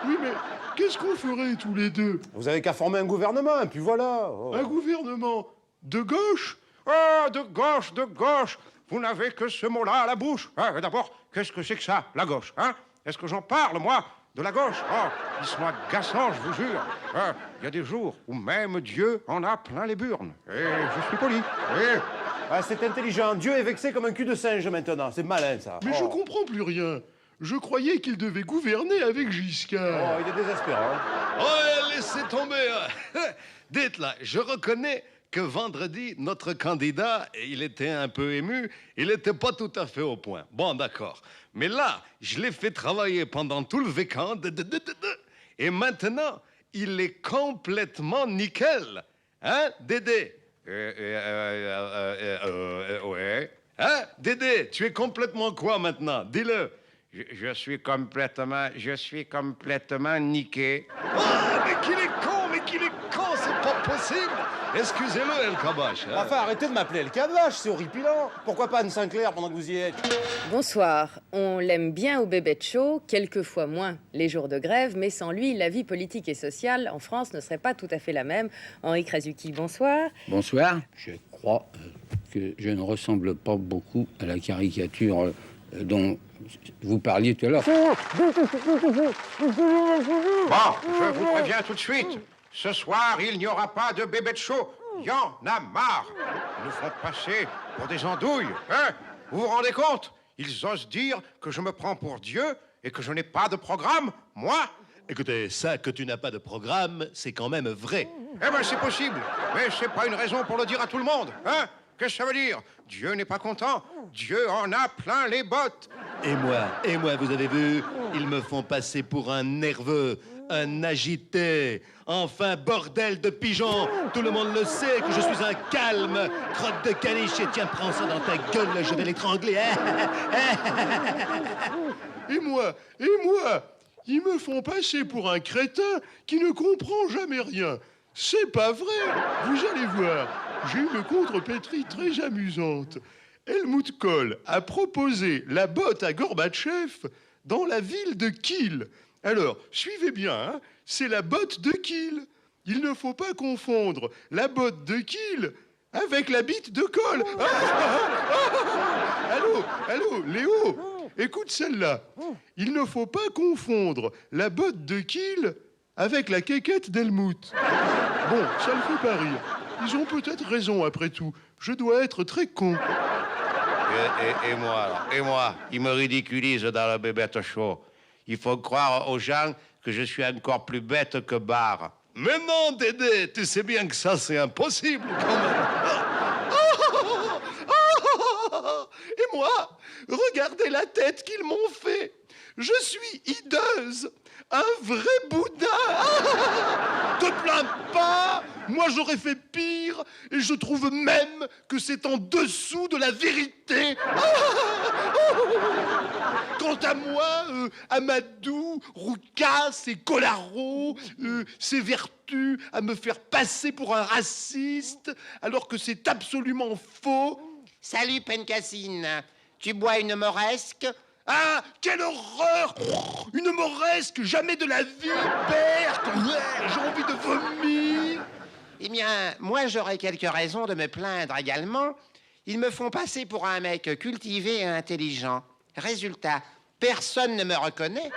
Oui, mais qu'est-ce qu'on ferait tous les deux? Vous avez qu'à former un gouvernement, et puis voilà. Oh. Un gouvernement de gauche? Oh, de gauche, de gauche. Vous n'avez que ce mot-là à la bouche. Hein, d'abord, qu'est-ce que c'est que ça, la gauche, hein? Est-ce que j'en parle, moi, de la gauche? Oh, ils sont agaçants, je vous jure. Il y a des jours où même Dieu en a plein les burnes. Et je suis poli. Oui. Ah, c'est intelligent. Dieu est vexé comme un cul de singe maintenant. C'est malin, ça. Mais je comprends plus rien. Je croyais qu'il devait gouverner avec Giscard. Oh, il est désespérant. Oh, laissez tomber. Dites là, je reconnais que vendredi, notre candidat, il était un peu ému, il n'était pas tout à fait au point. Bon, d'accord. Mais là, je l'ai fait travailler pendant tout le week-end, et maintenant, il est complètement nickel. Hein, Dédé? Ouais. Hein, Dédé, tu es complètement quoi maintenant? Dis-le. Je suis complètement niqué. Oh, mais qu'il est con, c'est pas possible. possible. Excusez-le, El Kabash. Hein. Enfin, arrêtez de m'appeler El Kabash, c'est horripilant. Pourquoi pas Anne Sinclair pendant que vous y êtes? Bonsoir. On l'aime bien au Bébête Show, quelquefois moins les jours de grève, mais sans lui, la vie politique et sociale en France ne serait pas tout à fait la même. Henri Krasuki, bonsoir. Bonsoir. Je crois que je ne ressemble pas beaucoup à la caricature dont vous parliez tout à l'heure. Bon, je vous préviens tout de suite. Ce soir, il n'y aura pas de Bébête Show. Il y en a marre. Ils nous font passer pour des andouilles. Hein? Vous vous rendez compte? Ils osent dire que je me prends pour Dieu et que je n'ai pas de programme, moi? Écoutez, ça, que tu n'as pas de programme, c'est quand même vrai. Eh ben, c'est possible. Mais c'est pas une raison pour le dire à tout le monde. Hein? Qu'est-ce que ça veut dire? Dieu n'est pas content. Dieu en a plein les bottes. Et moi, vous avez vu, ils me font passer pour un nerveux, un agité. Enfin, bordel de pigeon, tout le monde le sait que je suis un calme. Crotte de caniche, et tiens, prends ça dans ta gueule, je vais l'étrangler. Et moi, ils me font passer pour un crétin qui ne comprend jamais rien. C'est pas vrai. Vous allez voir, j'ai une contrepétrie très amusante. Helmut Kohl a proposé la botte à Gorbatchev dans la ville de Kiel. Alors, suivez bien, hein, c'est la botte de Kiel. Il ne faut pas confondre la botte de Kiel avec la bite de Kohl. Allô, Léo, écoute celle-là. Il ne faut pas confondre la botte de Kiel avec la quéquette d'Helmut. Bon, ça ne fait pas rire. Ils ont peut-être raison après tout. Je dois être très con. Et moi, ils me ridiculisent dans le Bébête Show. Il faut croire aux gens que je suis encore plus bête que Barre. Mais non, Dédé, tu sais bien que ça, c'est impossible, quand même. Et moi, regardez la tête qu'ils m'ont fait. Je suis hideuse, un vrai Bouddha. Te plains pas, moi j'aurais fait pire et je trouve même que c'est en dessous de la vérité. Quant à moi, Amadou, Roucas et Colaro, s'évertuent à me faire passer pour un raciste alors que c'est absolument faux. Salut, Pencassine. Tu bois une moresque? Ah, quelle horreur! Une moresque, jamais de la vie, Berthe! J'ai envie de vomir! Eh bien, moi, j'aurais quelques raisons de me plaindre également. Ils me font passer pour un mec cultivé et intelligent. Résultat, personne ne me reconnaît.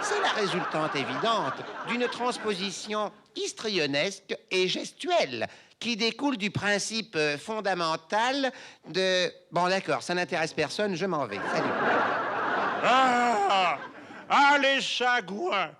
C'est la résultante évidente d'une transposition histrionesque et gestuelle qui découle du principe fondamental de... Bon, d'accord, ça n'intéresse personne, je m'en vais. Salut. Ah, les sagouins,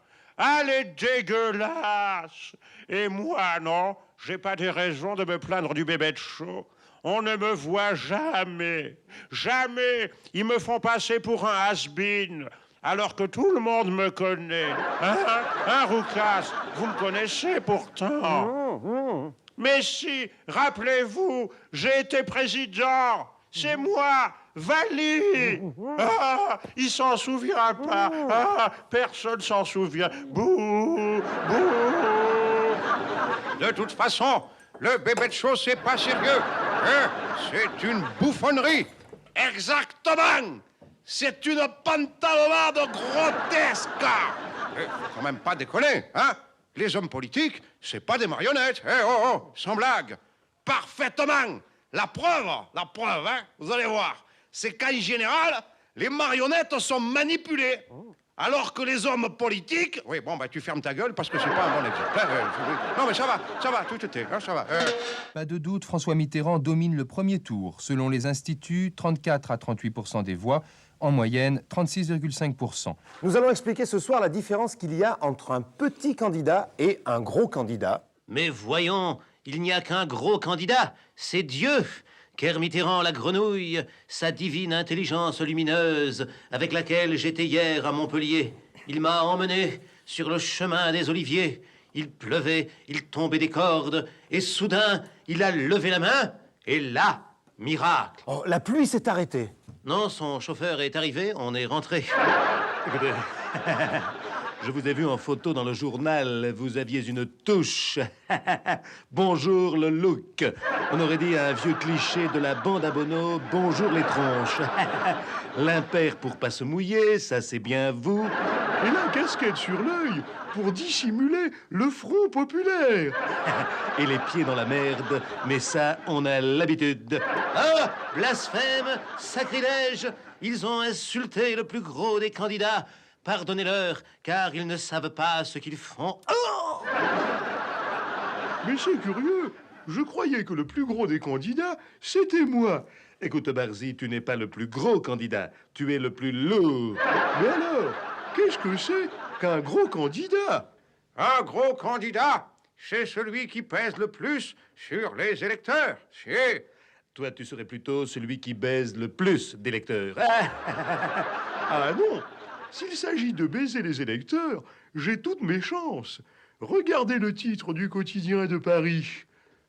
les dégueulasses. Et moi, non, j'ai pas des raisons de me plaindre du Bébête Show. On ne me voit jamais. Jamais. Ils me font passer pour un has-been, alors que tout le monde me connaît. Hein, Roucas, vous me connaissez pourtant. Mais si, rappelez-vous, j'ai été président. C'est moi, Vali. Ah, il s'en souvient pas. Ah, personne s'en souvient. Bouh, bouh. De toute façon, le Bébête Show, c'est pas sérieux. Hein? C'est une bouffonnerie. Exactement. C'est une pantalonnade grotesque. Faut quand même pas déconner, hein? Les hommes politiques, c'est pas des marionnettes. Sans blague. Parfaitement. La preuve, hein, vous allez voir, c'est qu'en général, les marionnettes sont manipulées, alors que les hommes politiques... Oui, bon, bah tu fermes ta gueule parce que c'est pas un bon exemple. Non, mais ça va, tout était, hein, ça va. Pas de doute, François Mitterrand domine le premier tour. Selon les instituts, 34 à 38% des voix, en moyenne 36,5%. Nous allons expliquer ce soir la différence qu'il y a entre un petit candidat et un gros candidat. Mais voyons, il n'y a qu'un gros candidat, c'est Dieu. Ker Mitterrand, la grenouille, sa divine intelligence lumineuse, avec laquelle j'étais hier à Montpellier. Il m'a emmené sur le chemin des oliviers. Il pleuvait, il tombait des cordes, et soudain, il a levé la main, et là, miracle. Oh, la pluie s'est arrêtée. Non, son chauffeur est arrivé, on est rentré. Écoutez, Je vous ai vu en photo dans le journal. Vous aviez une touche. Bonjour le look. On aurait dit un vieux cliché de la bande à Bono. Bonjour les tronches. L'impair pour pas se mouiller, ça c'est bien vous. Et la casquette sur l'œil pour dissimuler le front populaire. Et les pieds dans la merde, mais ça, on a l'habitude. Ah, blasphème, sacrilège, ils ont insulté le plus gros des candidats. Pardonnez-leur, car ils ne savent pas ce qu'ils font. Oh! Mais c'est curieux. Je croyais que le plus gros des candidats, c'était moi. Écoute, Barzy, tu n'es pas le plus gros candidat. Tu es le plus lourd. Mais alors, qu'est-ce que c'est qu'un gros candidat? Un gros candidat, c'est celui qui pèse le plus sur les électeurs. C'est... Toi, tu serais plutôt celui qui baise le plus d'électeurs. Ah non! S'il s'agit de baiser les électeurs, j'ai toutes mes chances. Regardez le titre du quotidien de Paris.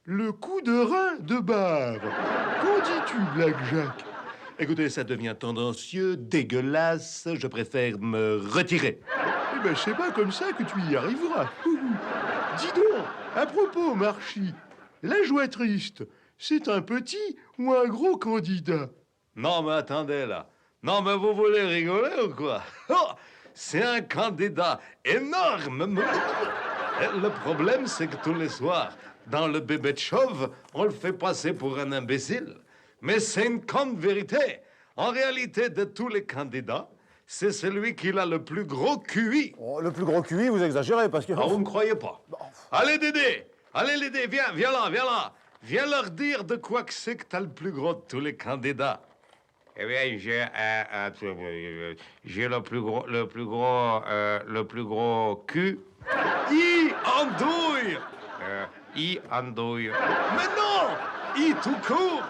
Le coup de rein de Barre. Qu'en dis-tu, Black Jack? Écoutez, ça devient tendancieux, dégueulasse. Je préfère me retirer. Eh ben, c'est pas comme ça que tu y arriveras. Dis donc, à propos, Marchi, la joie triste, c'est un petit ou un gros candidat? Non, mais attendez, là. Non, mais vous voulez rigoler ou quoi? Oh, c'est un candidat énorme. Le problème, c'est que tous les soirs, dans le bébé de chauve, on le fait passer pour un imbécile. Mais c'est une grande vérité. En réalité, de tous les candidats, c'est celui qui a le plus gros QI. Oh, le plus gros QI, vous exagérez, parce que... Ah, vous ne croyez pas? Allez, Dédé! Allez, Dédé, viens là, viens là. Viens leur dire de quoi que c'est que t'as le plus gros de tous les candidats. Eh bien, j'ai le plus gros cul. I andouille. I andouille. Mais non! I tout court.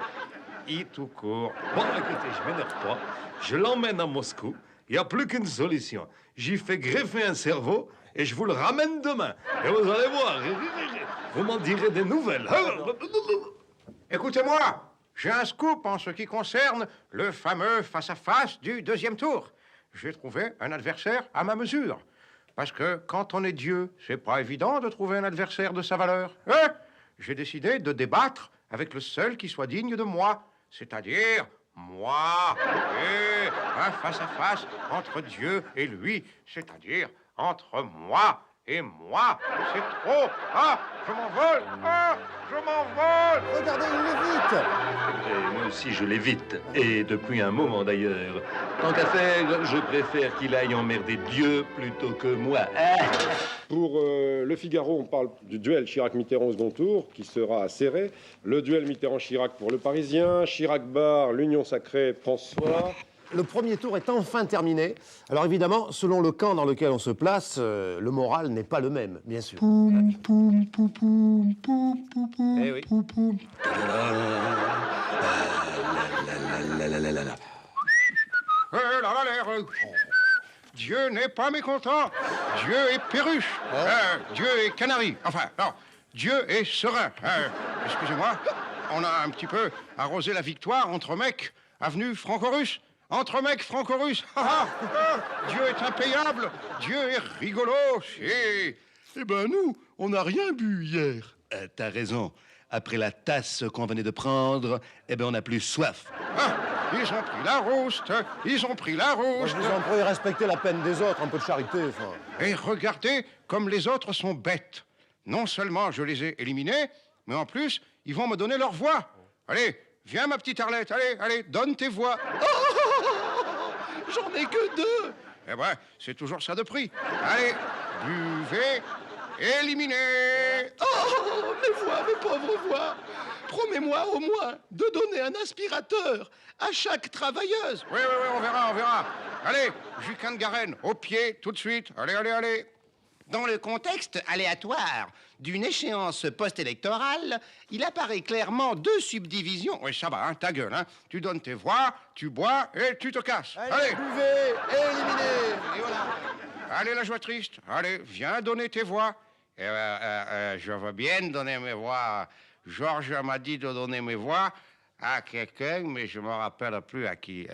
I tout court. Bon, écoutez, je m'énerve pas. Je l'emmène à Moscou. Il n'y a plus qu'une solution. J'y fais greffer un cerveau et je vous le ramène demain. Et vous allez voir. Vous m'en direz des nouvelles. Écoutez-moi, j'ai un scoop en ce qui concerne le fameux face-à-face du deuxième tour. J'ai trouvé un adversaire à ma mesure. Parce que quand on est Dieu, c'est pas évident de trouver un adversaire de sa valeur. J'ai décidé de débattre avec le seul qui soit digne de moi, c'est-à-dire moi. Et un face-à-face entre Dieu et lui, c'est-à-dire entre moi et moi. C'est trop. Ah, je m'envole. Ah, je m'envole. Regardez, il l'évite. Et moi aussi, je l'évite. Et depuis un moment, d'ailleurs. Tant qu'à faire, je préfère qu'il aille emmerder Dieu plutôt que moi. Pour Le Figaro, on parle du duel Chirac-Mitterrand au second tour, qui sera serré. Le duel Mitterrand-Chirac pour Le Parisien. Chirac-Barre, l'Union sacrée, François. Le premier tour est enfin terminé. Alors évidemment, selon le camp dans lequel on se place, le moral n'est pas le même, bien sûr. Eh oui. Dieu n'est pas mécontent. Dieu est perruche. Dieu est canari. Enfin, non, Dieu est serein. Excusez-moi, on a un petit peu arrosé la victoire entre mecs, avenue Franco-Russe. Entre mecs franco-russes. Dieu est impayable. Dieu est rigolo. Eh ben nous, on n'a rien bu hier. T'as raison. Après la tasse qu'on venait de prendre, eh ben on n'a plus soif. Ils ont pris la rouste. Ils ont pris la rouste. Vous en pourriez respecter la peine des autres, un peu de charité. Enfin. Et regardez comme les autres sont bêtes. Non seulement je les ai éliminés, mais en plus, ils vont me donner leur voix. Allez, viens ma petite Arlette. Allez, donne tes voix. J'en ai que 2. Eh ben, c'est toujours ça de prix. Allez, buvez, éliminez. Oh, mes voix, mes pauvres voix. Promets-moi au moins de donner un aspirateur à chaque travailleuse. Oui, on verra. Allez, Jucan de Garenne, au pied, tout de suite. Allez. Dans le contexte aléatoire d'une échéance post-électorale, il apparaît clairement 2 subdivisions. Oui, ça va, ta gueule, hein. Tu donnes tes voix, tu bois et tu te casses. Allez, buvez, éliminez. Et voilà. Allez, la joie triste. Allez, viens donner tes voix. Je veux bien donner mes voix. Georges m'a dit de donner mes voix à quelqu'un, mais je ne me rappelle plus à qui.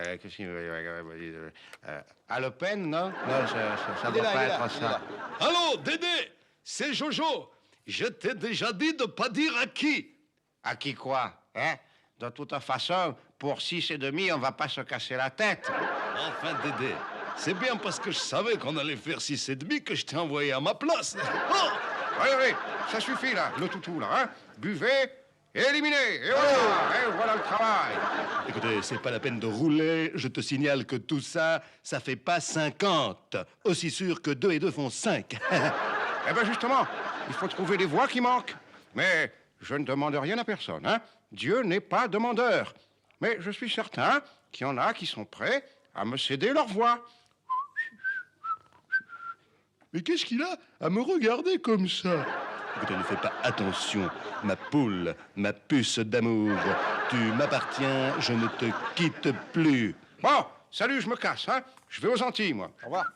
À Le Pen, non? Non, ça ne doit pas être ça. Allô, Dédé, c'est Jojo. Je t'ai déjà dit de pas dire à qui. À qui quoi, hein? De toute façon, pour 6,5, on va pas se casser la tête. Enfin, Dédé, c'est bien parce que je savais qu'on allait faire 6,5 que je t'ai envoyé à ma place. Oh! Oui, ça suffit, là, le toutou, là, hein? Buvez, et éliminez, et voilà le travail. Écoutez, c'est pas la peine de rouler. Je te signale que tout ça, ça fait pas 50. Aussi sûr que 2 et 2 font 5. Eh bien, justement, il faut trouver les voix qui manquent. Mais je ne demande rien à personne, hein? Dieu n'est pas demandeur. Mais je suis certain qu'il y en a qui sont prêts à me céder leur voix. Mais qu'est-ce qu'il a à me regarder comme ça? Écoutez, ne fais pas attention, ma poule, ma puce d'amour. Tu m'appartiens, je ne te quitte plus. Bon, salut, je me casse, hein? Je vais aux Antilles, moi. Au revoir.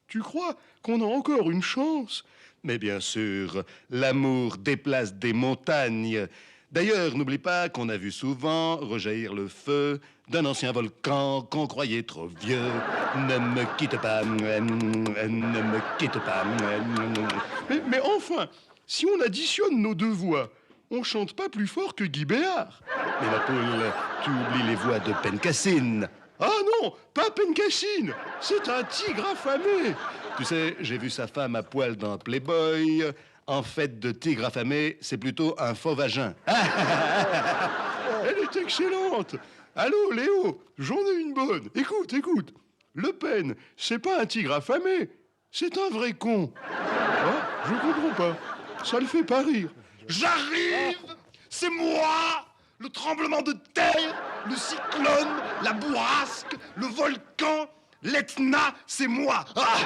Tu crois qu'on a encore une chance? Mais bien sûr, l'amour déplace des montagnes. D'ailleurs, n'oublie pas qu'on a vu souvent rejaillir le feu d'un ancien volcan qu'on croyait trop vieux. Ne me quitte pas, ne me quitte pas. Mais enfin, si on additionne nos deux voix, on chante pas plus fort que Guy Béard. Mais ma poule, tu oublies les voix de Pencassine. Ah non, pas Pencassine, c'est un tigre affamé. Tu sais, j'ai vu sa femme à poil dans Playboy. En fait, de tigre affamé, c'est plutôt un faux vagin. Elle est excellente. Allô, Léo, j'en ai une bonne. Écoute. Le Pen, c'est pas un tigre affamé, c'est un vrai con. Ah, je comprends pas. Ça le fait pas rire. J'arrive! C'est moi! Le tremblement de terre, le cyclone, la bourrasque, le volcan, l'Etna, c'est moi! Ah.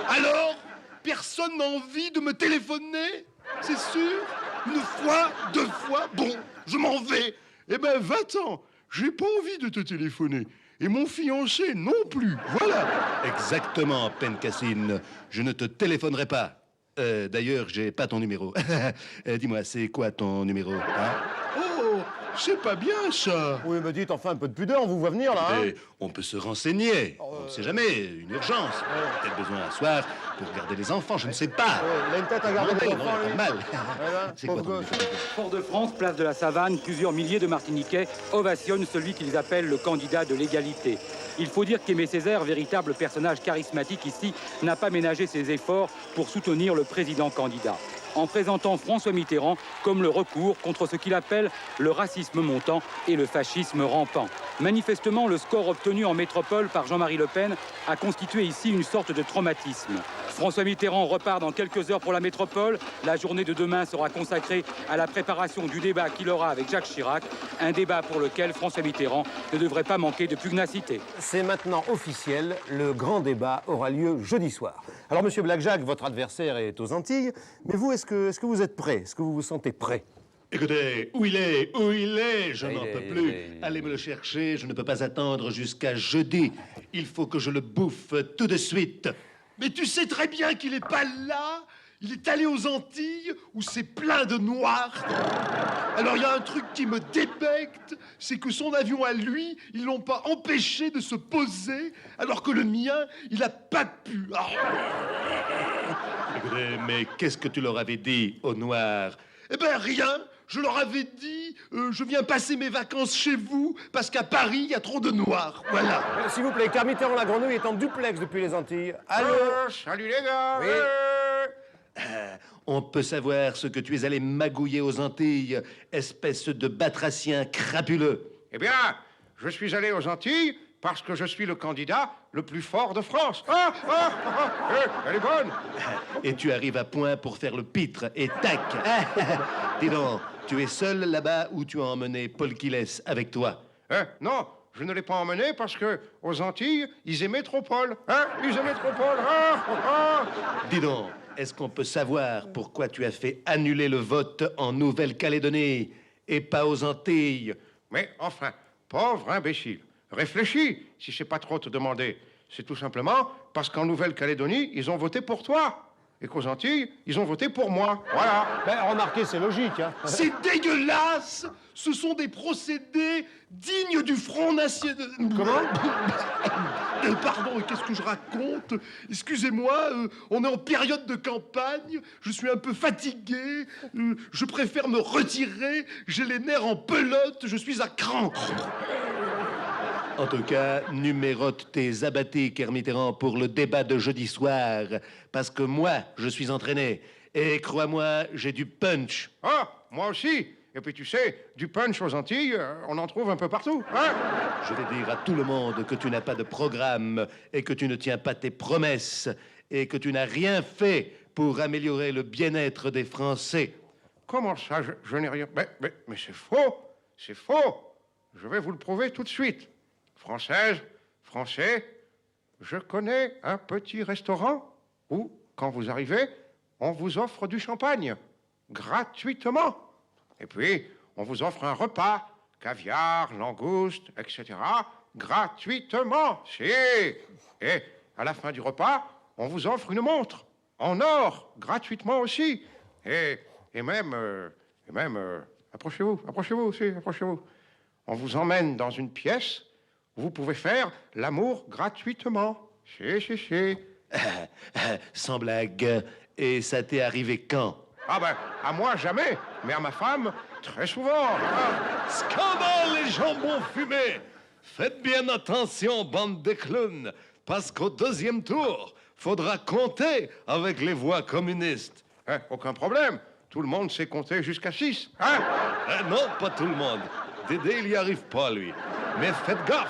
Alors, personne n'a envie de me téléphoner? C'est sûr? Une fois, 2 fois, bon, je m'en vais. Eh ben, va-t'en. J'ai pas envie de te téléphoner. Et mon fiancé non plus. Voilà. Exactement, Pencassine. Je ne te téléphonerai pas. D'ailleurs, j'ai pas ton numéro. Dis-moi, c'est quoi ton numéro, hein? Oh, c'est pas bien ça. Oui, me dites enfin un peu de pudeur, on vous voit venir là. Hein? On peut se renseigner. On ne sait jamais, une urgence. Peut-être besoin un soir pour garder les enfants, je ne sais pas. Il a une tête à garder les enfants, lui. Mal. C'est quoi ton numéro? Fort-de-France, place de la Savane, plusieurs milliers de Martiniquais ovationnent celui qu'ils appellent le candidat de l'égalité. Il faut dire qu'Aimé Césaire, véritable personnage charismatique ici, n'a pas ménagé ses efforts pour soutenir le président candidat, en présentant François Mitterrand comme le recours contre ce qu'il appelle le racisme montant et le fascisme rampant. Manifestement, le score obtenu en métropole par Jean-Marie Le Pen a constitué ici une sorte de traumatisme. François Mitterrand repart dans quelques heures pour la métropole. La journée de demain sera consacrée à la préparation du débat qu'il aura avec Jacques Chirac, un débat pour lequel François Mitterrand ne devrait pas manquer de pugnacité. C'est maintenant officiel, le grand débat aura lieu jeudi soir. Alors, monsieur Black-Jacques, votre adversaire est aux Antilles, mais vous, est-ce que vous êtes prêt? Est-ce que vous vous sentez prêt? Écoutez, où il est? Je n'en peux plus. Allez me le chercher, je ne peux pas attendre jusqu'à jeudi. Il faut que je le bouffe tout de suite. Mais tu sais très bien qu'il n'est pas là. Il est allé aux Antilles où c'est plein de noirs. Alors il y a un truc qui me débecte, c'est que son avion à lui, ils l'ont pas empêché de se poser, alors que le mien, il a pas pu. Ah. Écoutez, mais qu'est-ce que tu leur avais dit aux noirs? Eh ben rien. Je leur avais dit, je viens passer mes vacances chez vous parce qu'à Paris, il y a trop de noirs. Voilà. S'il vous plaît, car Mitterrand la Grenouille est en duplex depuis les Antilles. Allô? Salut les gars. Oui. On peut savoir ce que tu es allé magouiller aux Antilles, espèce de batracien crapuleux. Eh bien, je suis allé aux Antilles parce que je suis le candidat le plus fort de France. Elle est bonne. Et tu arrives à point pour faire le pitre et tac. Dis donc, tu es seul là-bas ou tu as emmené Paul Quiles avec toi? Non, je ne l'ai pas emmené parce que aux Antilles, ils aimaient trop Paul. Ils aimaient trop Paul. Dis donc, est-ce qu'on peut savoir pourquoi tu as fait annuler le vote en Nouvelle-Calédonie et pas aux Antilles? Mais enfin, pauvre imbécile, réfléchis si c'est pas trop te demander. C'est tout simplement parce qu'en Nouvelle-Calédonie, ils ont voté pour toi. et qu'aux Antilles, ils ont voté pour moi. Voilà. Ben, remarquez, c'est logique, hein. C'est dégueulasse! Ce sont des procédés dignes du Front National. Comment? Pardon, qu'est-ce que je raconte? Excusez-moi, on est en période de campagne, je suis un peu fatigué, je préfère me retirer, j'ai les nerfs en pelote, je suis à cran. En tout cas, numérote tes abattés, Kermitterrand, pour le débat de jeudi soir. Parce que moi, je suis entraîné. Et crois-moi, j'ai du punch. Ah, moi aussi. Et puis tu sais, du punch aux Antilles, on en trouve un peu partout, hein? Je vais dire à tout le monde que tu n'as pas de programme et que tu ne tiens pas tes promesses et que tu n'as rien fait pour améliorer le bien-être des Français. Comment ça, je n'ai rien... Mais c'est faux. C'est faux. Je vais vous le prouver tout de suite. Française, Français, je connais un petit restaurant où, quand vous arrivez, on vous offre du champagne, gratuitement. Et puis, on vous offre un repas, caviar, langoustes, etc., gratuitement. Si. Et à la fin du repas, on vous offre une montre, en or, gratuitement aussi. Et même, approchez-vous aussi, approchez-vous. On vous emmène dans une pièce. Vous pouvez faire l'amour gratuitement. Si. Sans blague. Et ça t'est arrivé quand? Ah ben, à moi, jamais. Mais à ma femme, très souvent. Scandale, les jambons fumés! Faites bien attention, bande de clowns, parce qu'au deuxième tour, faudra compter avec les voix communistes. Hein, aucun problème. Tout le monde sait compter jusqu'à 6. Hein? Non, pas tout le monde. Dédé, il n'y arrive pas, lui. Mais faites gaffe,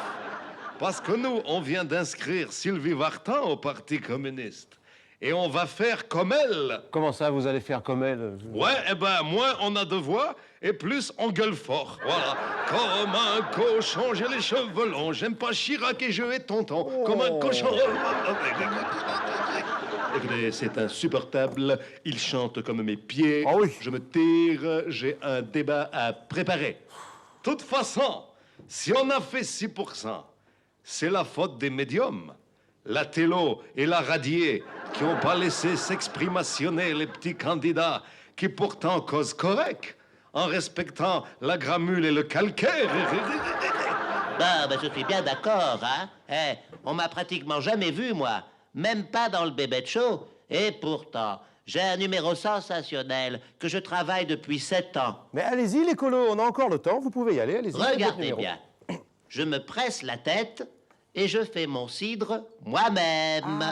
parce que nous, on vient d'inscrire Sylvie Vartan au Parti communiste. Et on va faire comme elle. Comment ça, vous allez faire comme elle? Ouais, eh ben, moins on a de voix, et plus on gueule fort. Voilà. Comme un cochon, j'ai les cheveux longs. J'aime pas Chirac et je vais tonton. Comme un cochon. Écoutez, c'est insupportable. Il chante comme mes pieds. Ah oui. Je me tire. J'ai un débat à préparer. De toute façon, si on a fait 6%, c'est la faute des médiums. La télo et la radier qui n'ont pas laissé s'exprimationner les petits candidats qui pourtant causent correct en respectant la gramule et le calcaire. Bah, je suis bien d'accord, hein. On m'a pratiquement jamais vu, moi. Même pas dans le Bébête Show. Et pourtant, j'ai un numéro sensationnel que je travaille depuis 7 ans. Mais allez-y, les colos, on a encore le temps, vous pouvez y aller, allez-y. Regardez bien. Je me presse la tête et je fais mon cidre moi-même.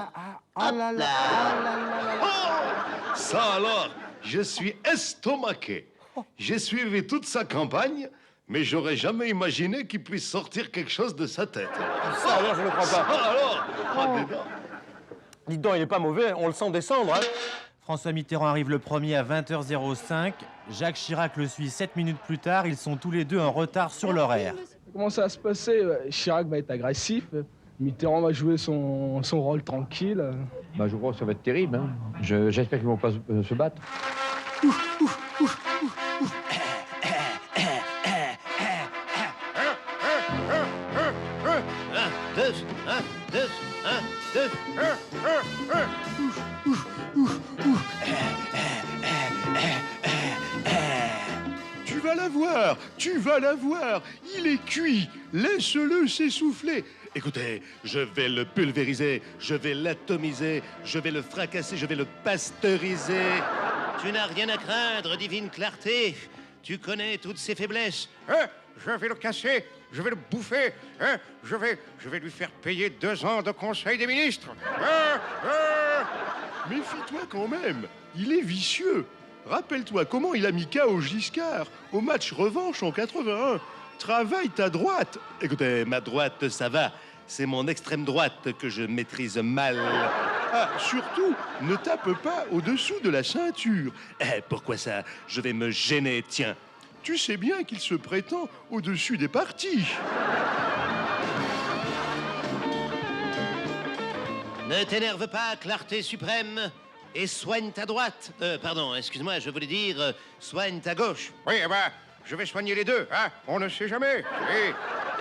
Hop là. Ça alors, je suis estomaqué. J'ai suivi toute sa campagne, mais j'aurais jamais imaginé qu'il puisse sortir quelque chose de sa tête. Ça alors, je ne crois pas. Ça alors. Dites donc, il est pas mauvais, on le sent descendre, hein. François Mitterrand arrive le premier à 20h05. Jacques Chirac le suit 7 minutes plus tard. Ils sont tous les deux en retard sur l'horaire. Comment ça va se passer? Chirac va être agressif. Mitterrand va jouer son rôle tranquille. Je crois que ça va être terrible. Hein. J'espère qu'ils vont pas se battre. Tu vas la voir, il est cuit, laisse-le s'essouffler. Écoutez, je vais le pulvériser, je vais l'atomiser, je vais le fracasser, je vais le pasteuriser. Tu n'as rien à craindre, divine clarté. Tu connais toutes ses faiblesses. Je vais le casser, je vais le bouffer, je vais lui faire payer 2 ans de Conseil des ministres. Méfie-toi quand même, il est vicieux. Rappelle-toi comment il a mis KO Giscard au match revanche en 81. Travaille ta droite. Écoutez, ma droite, ça va. C'est mon extrême droite que je maîtrise mal. Ah, surtout, ne tape pas au-dessous de la ceinture. Pourquoi ça? Je vais me gêner, tiens. Tu sais bien qu'il se prétend au-dessus des partis. Ne t'énerve pas, clarté suprême, et soigne ta droite. Pardon, excuse-moi, je voulais dire soigne ta gauche. Oui, je vais soigner les deux, hein. On ne sait jamais.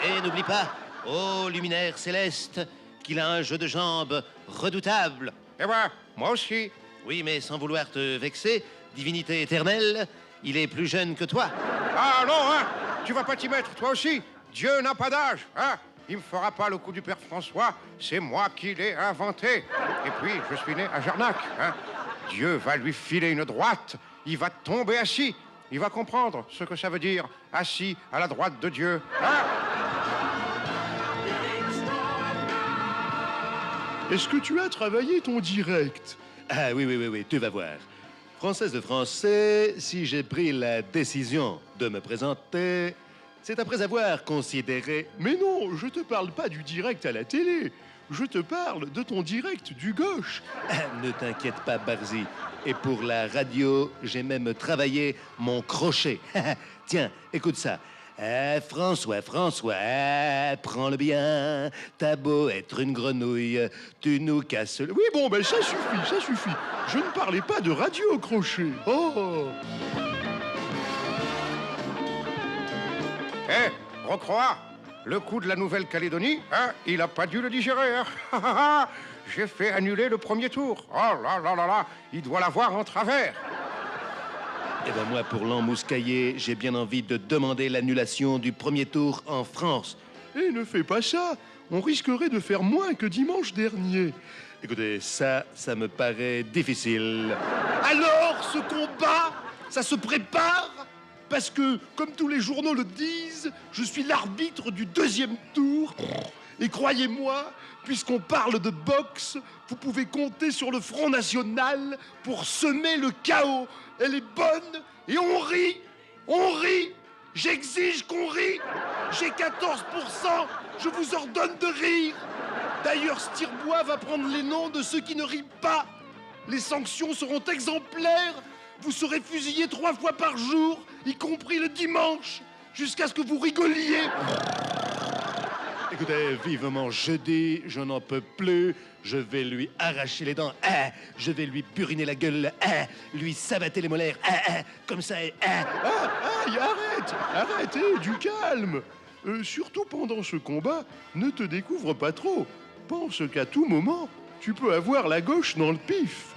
Et n'oublie pas, ô luminaire céleste, qu'il a un jeu de jambes redoutable. Moi aussi. Oui, mais sans vouloir te vexer, divinité éternelle, il est plus jeune que toi. Ah non, hein? Tu vas pas t'y mettre, toi aussi? Dieu n'a pas d'âge, hein? Il me fera pas le coup du père François, c'est moi qui l'ai inventé. Et puis, je suis né à Jarnac, hein? Dieu va lui filer une droite, il va tomber assis. Il va comprendre ce que ça veut dire, assis à la droite de Dieu, hein? Est-ce que tu as travaillé ton direct? Ah oui, tu vas voir. Française de français, si j'ai pris la décision de me présenter, c'est après avoir considéré... Mais non, je te parle pas du direct à la télé. Je te parle de ton direct du gauche. Ne t'inquiète pas, Barzy. Et pour la radio, j'ai même travaillé mon crochet. Tiens, écoute ça. François, prends-le bien. T'as beau être une grenouille, tu nous casses le... Oui, bon, ben ça suffit. Je ne parlais pas de radio au crochet. Oh! Rocroi, le coup de la Nouvelle-Calédonie, hein, il a pas dû le digérer, hein. J'ai fait annuler le premier tour. Oh là là là là, il doit l'avoir en travers. Eh ben moi, pour l'embuscailler, j'ai bien envie de demander l'annulation du premier tour en France. Et ne fais pas ça. On risquerait de faire moins que dimanche dernier. Écoutez, ça me paraît difficile. Alors, ce combat, ça se prépare? Parce que, comme tous les journaux le disent, je suis l'arbitre du deuxième tour. Et croyez-moi, puisqu'on parle de boxe, vous pouvez compter sur le Front National pour semer le chaos. Elle est bonne et on rit. J'exige qu'on rit. J'ai 14%, je vous ordonne de rire. D'ailleurs, Stirbois va prendre les noms de ceux qui ne rient pas. Les sanctions seront exemplaires. Vous serez fusillés 3 fois par jour, y compris le dimanche, jusqu'à ce que vous rigoliez. Écoutez, vivement jeudi, je n'en peux plus. Je vais lui arracher les dents. Je vais lui buriner la gueule. Lui sabater les molaires. Comme ça. Aïe, arrête, du calme. Surtout pendant ce combat, ne te découvre pas trop. Pense qu'à tout moment, tu peux avoir la gauche dans le pif.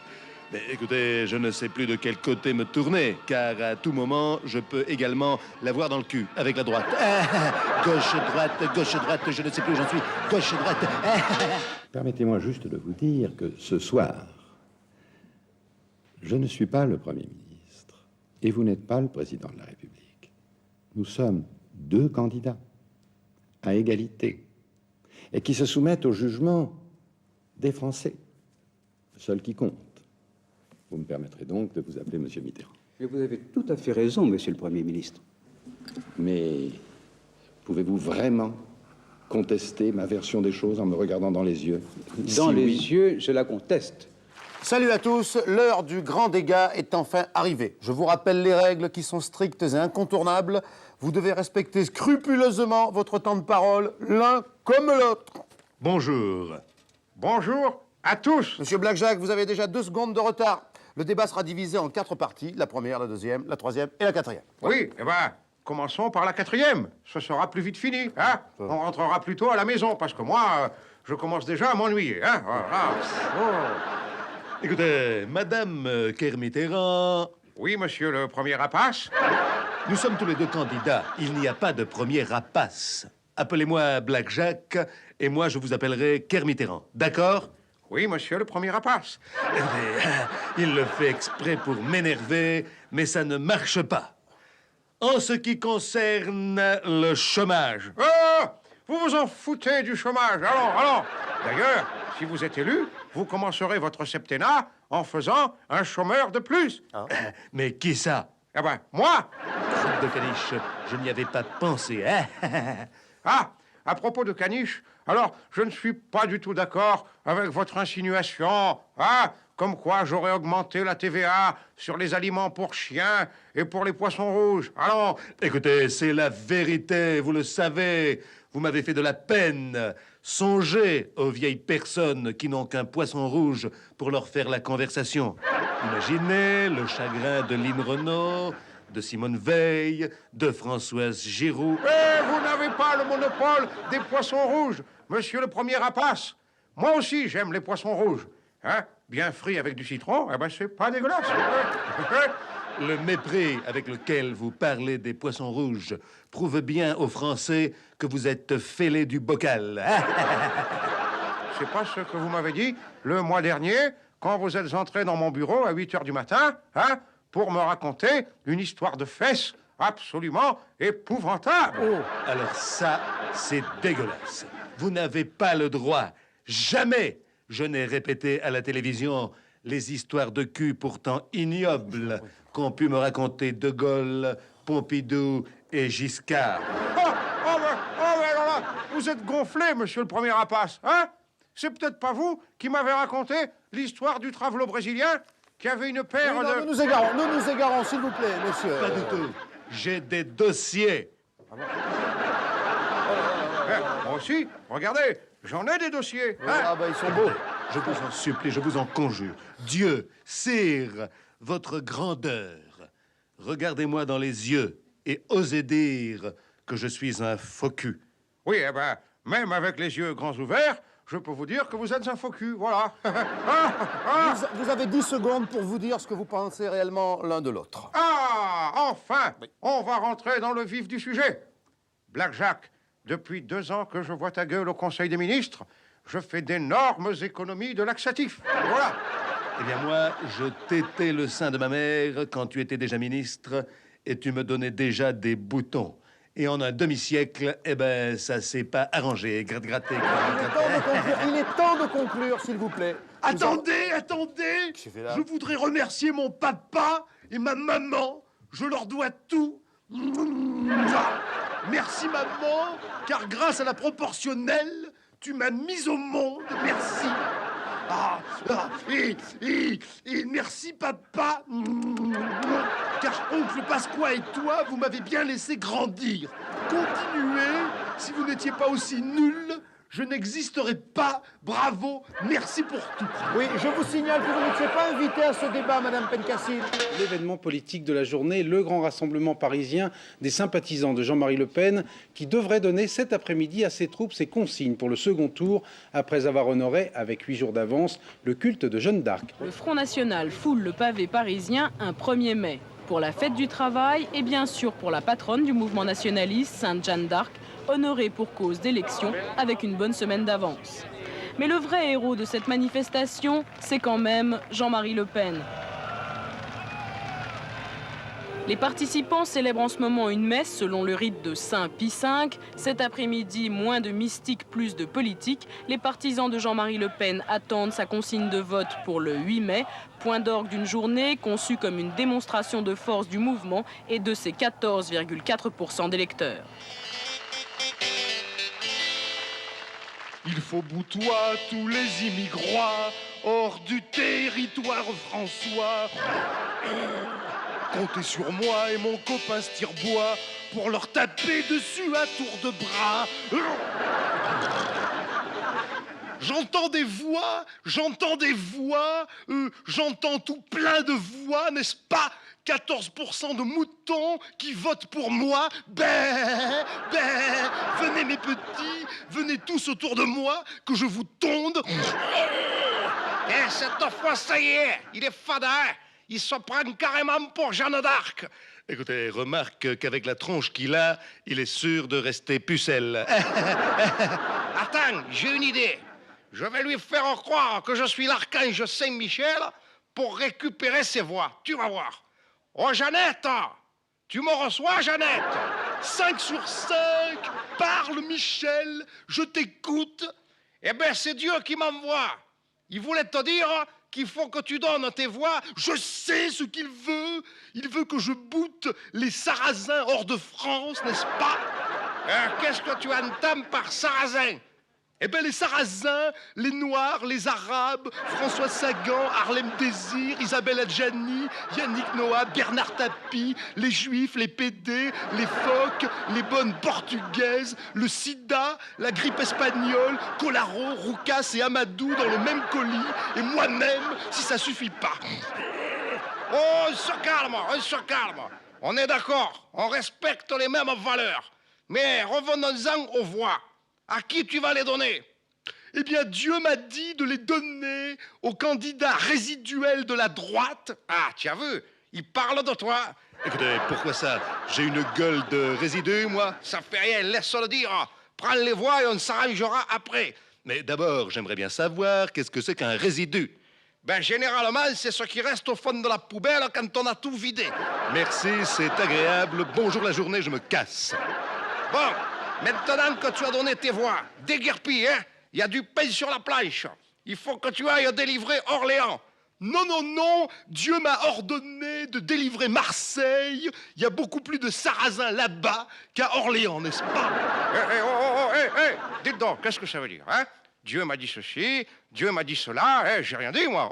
Mais écoutez, je ne sais plus de quel côté me tourner, car à tout moment, je peux également l'avoir dans le cul, avec la droite. Gauche, droite, je ne sais plus où j'en suis. Gauche, droite. Permettez-moi juste de vous dire que ce soir, je ne suis pas le Premier ministre et vous n'êtes pas le Président de la République. Nous sommes 2 candidats à égalité et qui se soumettent au jugement des Français, seul qui compte. Vous me permettrez donc de vous appeler Monsieur Mitterrand. Et vous avez tout à fait raison, Monsieur le Premier ministre. Mais pouvez-vous vraiment contester ma version des choses en me regardant dans les yeux? Dans les yeux, je la conteste. Salut à tous, l'heure du grand dégât est enfin arrivée. Je vous rappelle les règles qui sont strictes et incontournables. Vous devez respecter scrupuleusement votre temps de parole, l'un comme l'autre. Bonjour. Bonjour à tous. Monsieur Blackjack, vous avez déjà 2 secondes de retard. Le débat sera divisé en 4 parties, la première, la deuxième, la troisième et la quatrième. Oui, eh ben, commençons par la 4e. Ce sera plus vite fini, hein? On rentrera plus tôt à la maison, parce que moi, je commence déjà à m'ennuyer, hein? Voilà. Écoutez, Madame Kermitterrand... Oui, monsieur le premier rapace? Nous sommes tous les 2 candidats. Il n'y a pas de premier rapace. Appelez-moi Blackjack, et moi, je vous appellerai Kermitterrand. D'accord? Oui, monsieur le premier rapace. Il le fait exprès pour m'énerver, mais ça ne marche pas. En ce qui concerne le chômage... Oh! Vous vous en foutez du chômage, allons. D'ailleurs, si vous êtes élu, vous commencerez votre septennat en faisant un chômeur de plus. Mais qui ça? Eh ben, moi! Crotte de caniche, je n'y avais pas pensé, hein? Ah, à propos de caniche, alors, je ne suis pas du tout d'accord avec votre insinuation, hein? Comme quoi j'aurais augmenté la TVA sur les aliments pour chiens et pour les poissons rouges. Allons! Écoutez, c'est la vérité, vous le savez. Vous m'avez fait de la peine. Songez aux vieilles personnes qui n'ont qu'un poisson rouge pour leur faire la conversation. Imaginez le chagrin de Lynn Renault, de Simone Veil, de Françoise Giroud. Eh, vous n'avez pas le monopole des poissons rouges, monsieur le premier rapace. Moi aussi, j'aime les poissons rouges. hein, bien frit avec du citron, eh ben c'est pas dégueulasse. Le mépris avec lequel vous parlez des poissons rouges prouve bien aux Français que vous êtes fêlés du bocal. C'est pas ce que vous m'avez dit le mois dernier, quand vous êtes entré dans mon bureau à 8 h du matin, hein, pour me raconter une histoire de fesses absolument épouvantable. Oh, alors ça, c'est dégueulasse. Vous n'avez pas le droit. Jamais je n'ai répété à la télévision les histoires de cul pourtant ignobles qu'ont pu me raconter De Gaulle, Pompidou et Giscard. Là, vous êtes gonflé, monsieur le premier rapace, hein? C'est peut-être pas vous qui m'avez raconté l'histoire du travelot brésilien qui avait une paire de... Nous nous égarons, s'il vous plaît, monsieur. Pas du tout. J'ai des dossiers. Moi aussi, regardez, j'en ai des dossiers. Hein? Ah ben, ils sont beaux. Je vous en supplie, je vous en conjure. Dieu, sire, votre grandeur. Regardez-moi dans les yeux et osez dire que je suis un faux cul. Oui, eh ben, même avec les yeux grands ouverts, je peux vous dire que vous êtes un faux cul, voilà. Vous avez 10 secondes pour vous dire ce que vous pensez réellement l'un de l'autre. Ah, enfin, on va rentrer dans le vif du sujet. Black Jack, depuis 2 ans que je vois ta gueule au Conseil des ministres, je fais d'énormes économies de laxatifs. Voilà. Eh bien, moi, je tétais le sein de ma mère quand tu étais déjà ministre et tu me donnais déjà des boutons. Et en un demi-siècle, eh ben, ça s'est pas arrangé. Gratter. Il est temps de conclure, s'il vous plaît. Attendez. Je voudrais remercier mon papa et ma maman. Je leur dois tout. Merci, maman, car grâce à la proportionnelle, tu m'as mise au monde. Merci. Et merci, papa, car oncle Pasqua et toi, vous m'avez bien laissé grandir. Continuez, si vous n'étiez pas aussi nul, je n'existerais pas. Bravo, merci pour tout. Oui, je vous signale que vous n'étiez pas invité à ce débat, Madame Pencassine. L'événement politique de la journée, le grand rassemblement parisien des sympathisants de Jean-Marie Le Pen, qui devrait donner cet après-midi à ses troupes ses consignes pour le second tour, après avoir honoré, avec 8 jours d'avance, le culte de Jeanne d'Arc. Le Front National foule le pavé parisien un 1er mai, pour la fête du travail et bien sûr pour la patronne du mouvement nationaliste, Sainte Jeanne d'Arc, honorée pour cause d'élection avec une bonne semaine d'avance. Mais le vrai héros de cette manifestation, c'est quand même Jean-Marie Le Pen. Les participants célèbrent en ce moment une messe selon le rite de Saint Pie V. Cet après-midi, moins de mystique, plus de politique. Les partisans de Jean-Marie Le Pen attendent sa consigne de vote pour le 8 mai, point d'orgue d'une journée conçue comme une démonstration de force du mouvement et de ses 14,4% d'électeurs. Il faut boutoir tous les immigrants hors du territoire François. Comptez sur moi et mon copain Stirbois pour leur taper dessus à tour de bras. J'entends des voix, j'entends tout plein de voix, n'est-ce pas? 14% de moutons qui votent pour moi. Venez mes petits, venez tous autour de moi, que je vous tonde. Et cette fois, ça y est, il est fada. Il se prend carrément pour Jeanne d'Arc. Écoutez, remarque qu'avec la tronche qu'il a, il est sûr de rester pucelle. Attends, j'ai une idée. Je vais lui faire croire que je suis l'archange Saint-Michel pour récupérer ses voix. Tu vas voir. Oh, Jeannette, tu me reçois, Jeannette? 5 sur 5, parle, Michel, je t'écoute. Eh bien, c'est Dieu qui m'envoie. Il voulait te dire qu'il faut que tu donnes tes voix. Je sais ce qu'il veut. Il veut que je boute les Sarrasins hors de France, n'est-ce pas? Qu'est-ce que tu entends par Sarrasins? Eh bien, les Sarrasins, les Noirs, les Arabes, François Sagan, Harlem Désir, Isabelle Adjani, Yannick Noah, Bernard Tapie, les Juifs, les PD, les phoques, les bonnes portugaises, le sida, la grippe espagnole, Colaro, Roucas et Amadou dans le même colis, et moi-même, si ça suffit pas. Oh, on se calme. On est d'accord, on respecte les mêmes valeurs. Mais revenons-en aux voix. À qui tu vas les donner? Eh bien, Dieu m'a dit de les donner aux candidats résiduels de la droite. Ah, tu as vu, il parle de toi. Écoutez, pourquoi ça? J'ai une gueule de résidu, moi? Ça fait rien, laisse-le dire. Prends les voix et on s'arrangera après. Mais d'abord, j'aimerais bien savoir qu'est-ce que c'est qu'un résidu. Ben, généralement, c'est ce qui reste au fond de la poubelle quand on a tout vidé. Merci, c'est agréable. Bonjour la journée, je me casse. Bon, maintenant que tu as donné tes voix, déguerpis, hein? Il y a du pain sur la planche. Il faut que tu ailles délivrer Orléans. Non, non, non, Dieu m'a ordonné de délivrer Marseille. Il y a beaucoup plus de Sarrasins là-bas qu'à Orléans, n'est-ce pas? Dites donc, qu'est-ce que ça veut dire, hein? Dieu m'a dit ceci, Dieu m'a dit cela, j'ai rien dit, moi.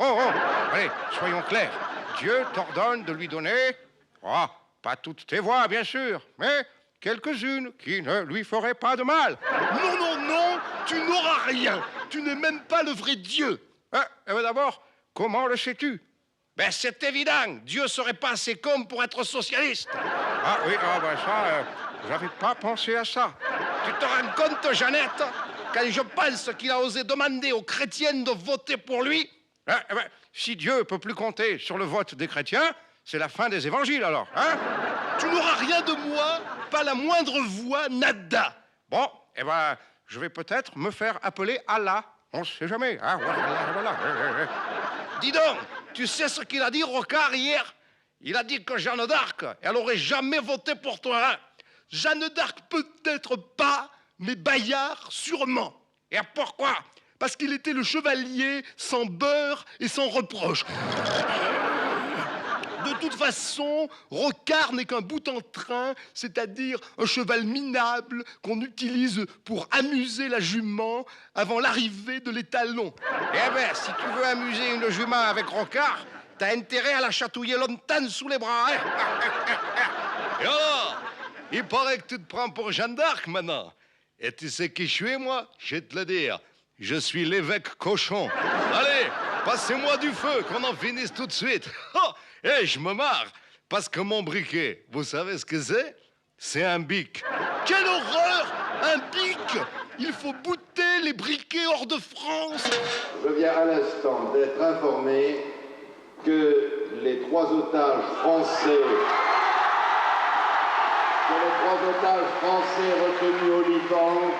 Allez, soyons clairs. Dieu t'ordonne de lui donner, pas toutes tes voix, bien sûr, mais quelques-unes qui ne lui feraient pas de mal. Non, non, non, tu n'auras rien. Tu n'es même pas le vrai Dieu. D'abord, comment le sais-tu? Ben, c'est évident, Dieu serait pas assez con pour être socialiste. Ah oui, ça, j'avais pas pensé à ça. Tu te rends compte, Jeannette, quand je pense qu'il a osé demander aux chrétiens de voter pour lui, si Dieu peut plus compter sur le vote des chrétiens, c'est la fin des évangiles alors, hein? Tu n'auras rien de moi, pas la moindre voix, nada. Bon, je vais peut-être me faire appeler Allah. On ne sait jamais, hein? Voilà. Dis donc, tu sais ce qu'il a dit, Rocard, hier? Il a dit que Jeanne d'Arc, elle aurait jamais voté pour toi, hein? Jeanne d'Arc peut-être pas, mais Bayard sûrement. Et pourquoi? Parce qu'il était le chevalier sans beurre et sans reproche. De toute façon, Rocard n'est qu'un bout en train, c'est-à-dire un cheval minable qu'on utilise pour amuser la jument avant l'arrivée de l'étalon. Eh ben, si tu veux amuser une jument avec Rocard, t'as intérêt à la chatouiller longtemps sous les bras, hein? Et alors, il paraît que tu te prends pour Jeanne d'Arc maintenant. Et tu sais qui je suis, moi? Je vais te le dire. Je suis l'évêque cochon. Allez, passez-moi du feu, qu'on en finisse tout de suite. Et je me marre, parce que mon briquet, vous savez ce que c'est? C'est un bic. Quelle horreur! Un bic! Il faut bouter les briquets hors de France. Je viens à l'instant d'être informé que les trois otages français retenus au Liban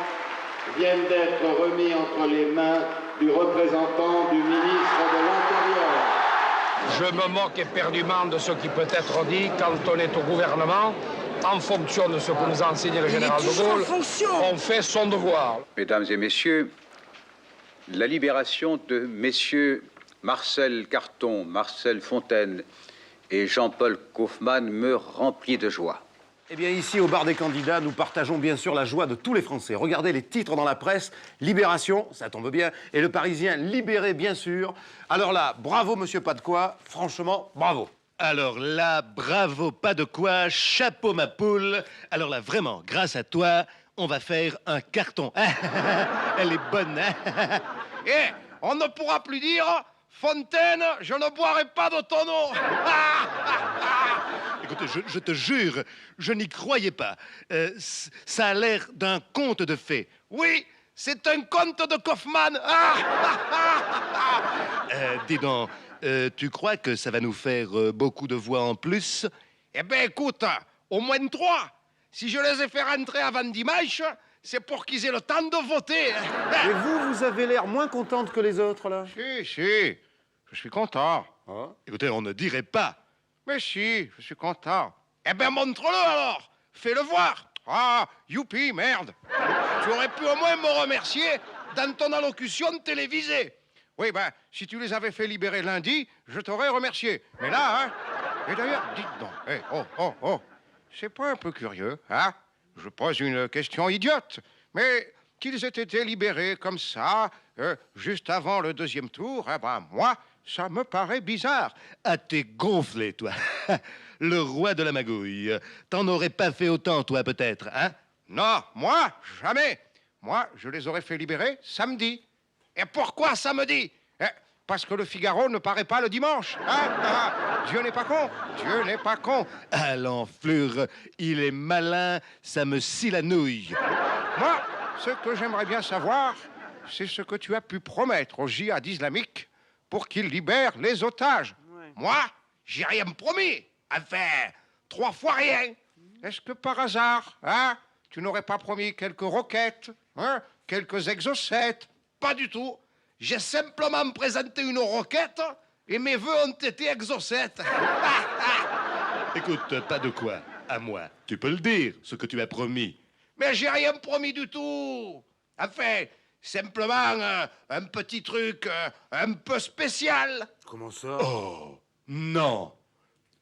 viennent d'être remis entre les mains du représentant du ministre de l'Intérieur. Je me moque éperdument de ce qui peut être dit quand on est au gouvernement. En fonction de ce que nous a enseigné le général de Gaulle, on fait son devoir. Mesdames et messieurs, la libération de messieurs Marcel Carton, Marcel Fontaine et Jean-Paul Kaufmann me remplit de joie. Eh bien, ici, au bar des candidats, nous partageons bien sûr la joie de tous les Français. Regardez les titres dans la presse. Libération, ça tombe bien. Et le Parisien libéré, bien sûr. Alors là, bravo, monsieur Pas de quoi. Franchement, bravo. Alors là, bravo, pas de quoi. Chapeau, ma poule. Alors là, vraiment, grâce à toi, on va faire un carton. Elle est bonne, hein? Et on ne pourra plus dire Fontaine, je ne boirai pas de ton eau. Écoutez, je te jure, je n'y croyais pas. Ça a l'air d'un conte de fées. Oui, c'est un conte de Kaufmann. Dis donc, tu crois que ça va nous faire beaucoup de voix en plus? Eh bien, écoute, au moins 3. Si je les ai fait rentrer avant dimanche, c'est pour qu'ils aient le temps de voter. Et vous avez l'air moins contente que les autres, là? Si, je suis content. Écoutez, on ne dirait pas. Mais si, je suis content. Eh bien, montre-le alors. Fais-le voir. Ah, youpi, merde. Tu aurais pu au moins me remercier dans ton allocution télévisée. Oui, ben, si tu les avais fait libérer lundi, je t'aurais remercié. Mais là, hein. Et d'ailleurs, dites donc. C'est pas un peu curieux, hein? Je pose une question idiote. Mais qu'ils aient été libérés comme ça, juste avant le deuxième tour, eh ben, moi, ça me paraît bizarre. Ah, t'es gonflé, toi. Le roi de la magouille. T'en aurais pas fait autant, toi, peut-être, hein? Non, moi, jamais. Moi, je les aurais fait libérer samedi. Et pourquoi samedi? Parce que le Figaro ne paraît pas le dimanche. Hein? Dieu n'est pas con. Dieu n'est pas con. Ah, l'enflure, il est malin, ça me scie la nouille. Moi, ce que j'aimerais bien savoir, c'est ce que tu as pu promettre au djihad islamique pour qu'ils libèrent les otages. Moi, j'ai rien promis. Enfin, 3 fois rien. Est-ce que par hasard, hein, tu n'aurais pas promis quelques roquettes, hein, quelques exocètes? Pas du tout. J'ai simplement présenté une roquette et mes vœux ont été exocètes. Écoute, pas de quoi. À moi. Tu peux le dire, ce que tu as promis. Mais j'ai rien promis du tout. Enfin, simplement un petit truc un peu spécial. Comment ça? Oh, non.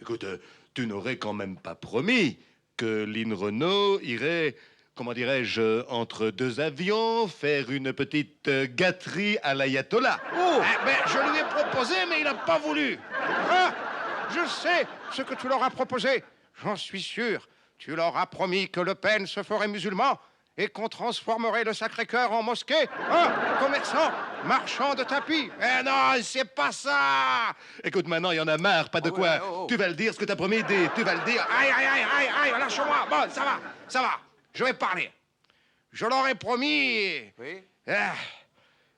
Écoute, tu n'aurais quand même pas promis que Lynn Renault irait, comment dirais-je, entre 2 avions, faire une petite gâterie à l'ayatollah. Oh, ben, je lui ai proposé, mais il n'a pas voulu. Ah, je sais ce que tu leur as proposé. J'en suis sûr. Tu leur as promis que Le Pen se ferait musulman et qu'on transformerait le Sacré-Cœur en mosquée. Hein, commerçant, marchand de tapis. Eh non, c'est pas ça. Écoute, maintenant, il y en a marre, pas de quoi. Tu vas le dire, ce que t'as promis, tu vas le dire. Aïe, aïe, aïe, aïe, aïe, lâche-moi. Bon, ça va. Je vais parler. Je leur ai promis... Oui.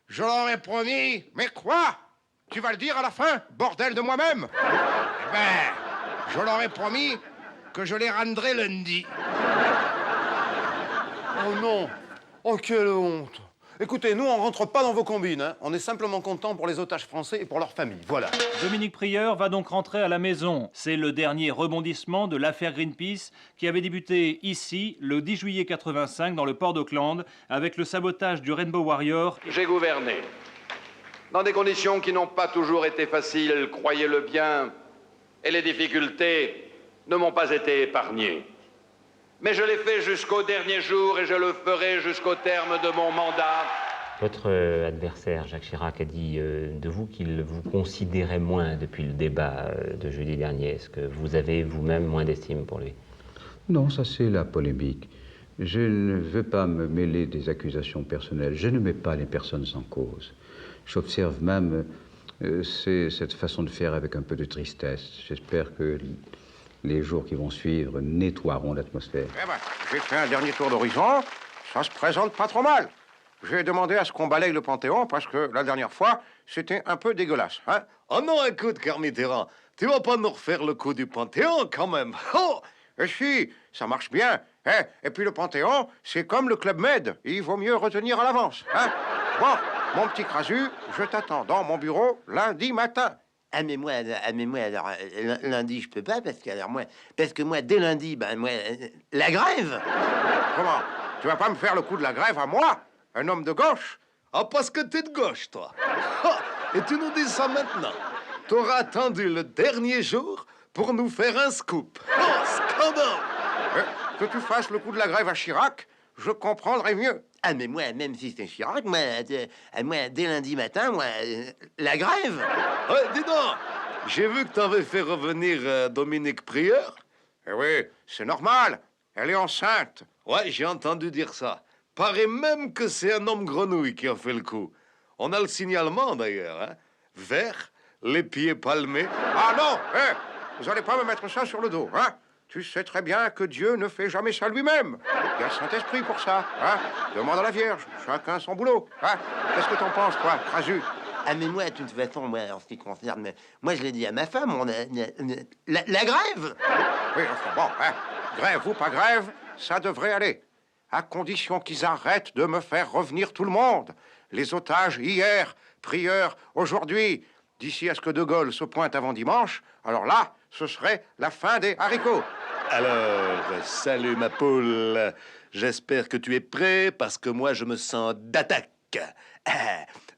Je leur ai promis... Mais quoi? Tu vas le dire à la fin, bordel de moi-même? Eh ben, je leur ai promis que je les rendrai lundi. Oh non! Oh, quelle honte! Écoutez, nous, on rentre pas dans vos combines, hein. On est simplement contents pour les otages français et pour leurs familles, voilà. Dominique Prieur va donc rentrer à la maison. C'est le dernier rebondissement de l'affaire Greenpeace qui avait débuté ici, le 10 juillet 85, dans le port d'Auckland, avec le sabotage du Rainbow Warrior. J'ai gouverné. Dans des conditions qui n'ont pas toujours été faciles, croyez-le bien, et les difficultés ne m'ont pas été épargnées. Mais je l'ai fait jusqu'au dernier jour et je le ferai jusqu'au terme de mon mandat. Votre adversaire, Jacques Chirac, a dit de vous qu'il vous considérait moins depuis le débat de jeudi dernier. Est-ce que vous avez vous-même moins d'estime pour lui? Non, ça c'est la polémique. Je ne veux pas me mêler des accusations personnelles. Je ne mets pas les personnes en cause. J'observe même cette façon de faire avec un peu de tristesse. J'espère que les jours qui vont suivre nettoieront l'atmosphère. Eh ben, j'ai fait un dernier tour d'horizon, ça se présente pas trop mal. J'ai demandé à ce qu'on balaye le Panthéon parce que la dernière fois, c'était un peu dégueulasse, hein. Oh non, écoute, Carl Mitterrand, tu vas pas nous refaire le coup du Panthéon quand même. Oh, et si, ça marche bien. Et puis le Panthéon, c'est comme le Club Med, il vaut mieux retenir à l'avance, hein. Bon, mon petit Crasu, je t'attends dans mon bureau lundi matin. Ah mais moi, alors lundi je peux pas parce que moi dès lundi, la grève. Comment? Tu vas pas me faire le coup de la grève à moi, un homme de gauche? Ah, parce que t'es de gauche, toi. Et tu nous dis ça maintenant. T'auras attendu le dernier jour pour nous faire un scoop. Oh, scandale! Que tu fasses le coup de la grève à Chirac, je comprendrais mieux. Ah mais moi, même si c'était Chirac, moi dès lundi matin, la grève. Ouais, dis donc, j'ai vu que t'avais fait revenir Dominique Prieur. Eh oui, c'est normal, elle est enceinte. Ouais, j'ai entendu dire ça. Paraît même que c'est un homme grenouille qui a fait le coup. On a le signalement d'ailleurs, hein. Vert, les pieds palmés. Ah non, vous allez pas me mettre ça sur le dos, hein. Tu sais très bien que Dieu ne fait jamais ça lui-même. Il y a le Saint-Esprit pour ça, hein. Demande à la Vierge, chacun son boulot, hein. Qu'est-ce que t'en penses, toi, Crasu? Ah mais moi, de toute façon, en ce qui concerne, moi je l'ai dit à ma femme, la grève. Oui, enfin bon, hein. Grève ou pas grève, ça devrait aller. À condition qu'ils arrêtent de me faire revenir tout le monde. Les otages hier, Prieur aujourd'hui. D'ici à ce que De Gaulle se pointe avant dimanche, alors là, ce serait la fin des haricots. Alors, salut ma poule. J'espère que tu es prêt parce que moi je me sens d'attaque.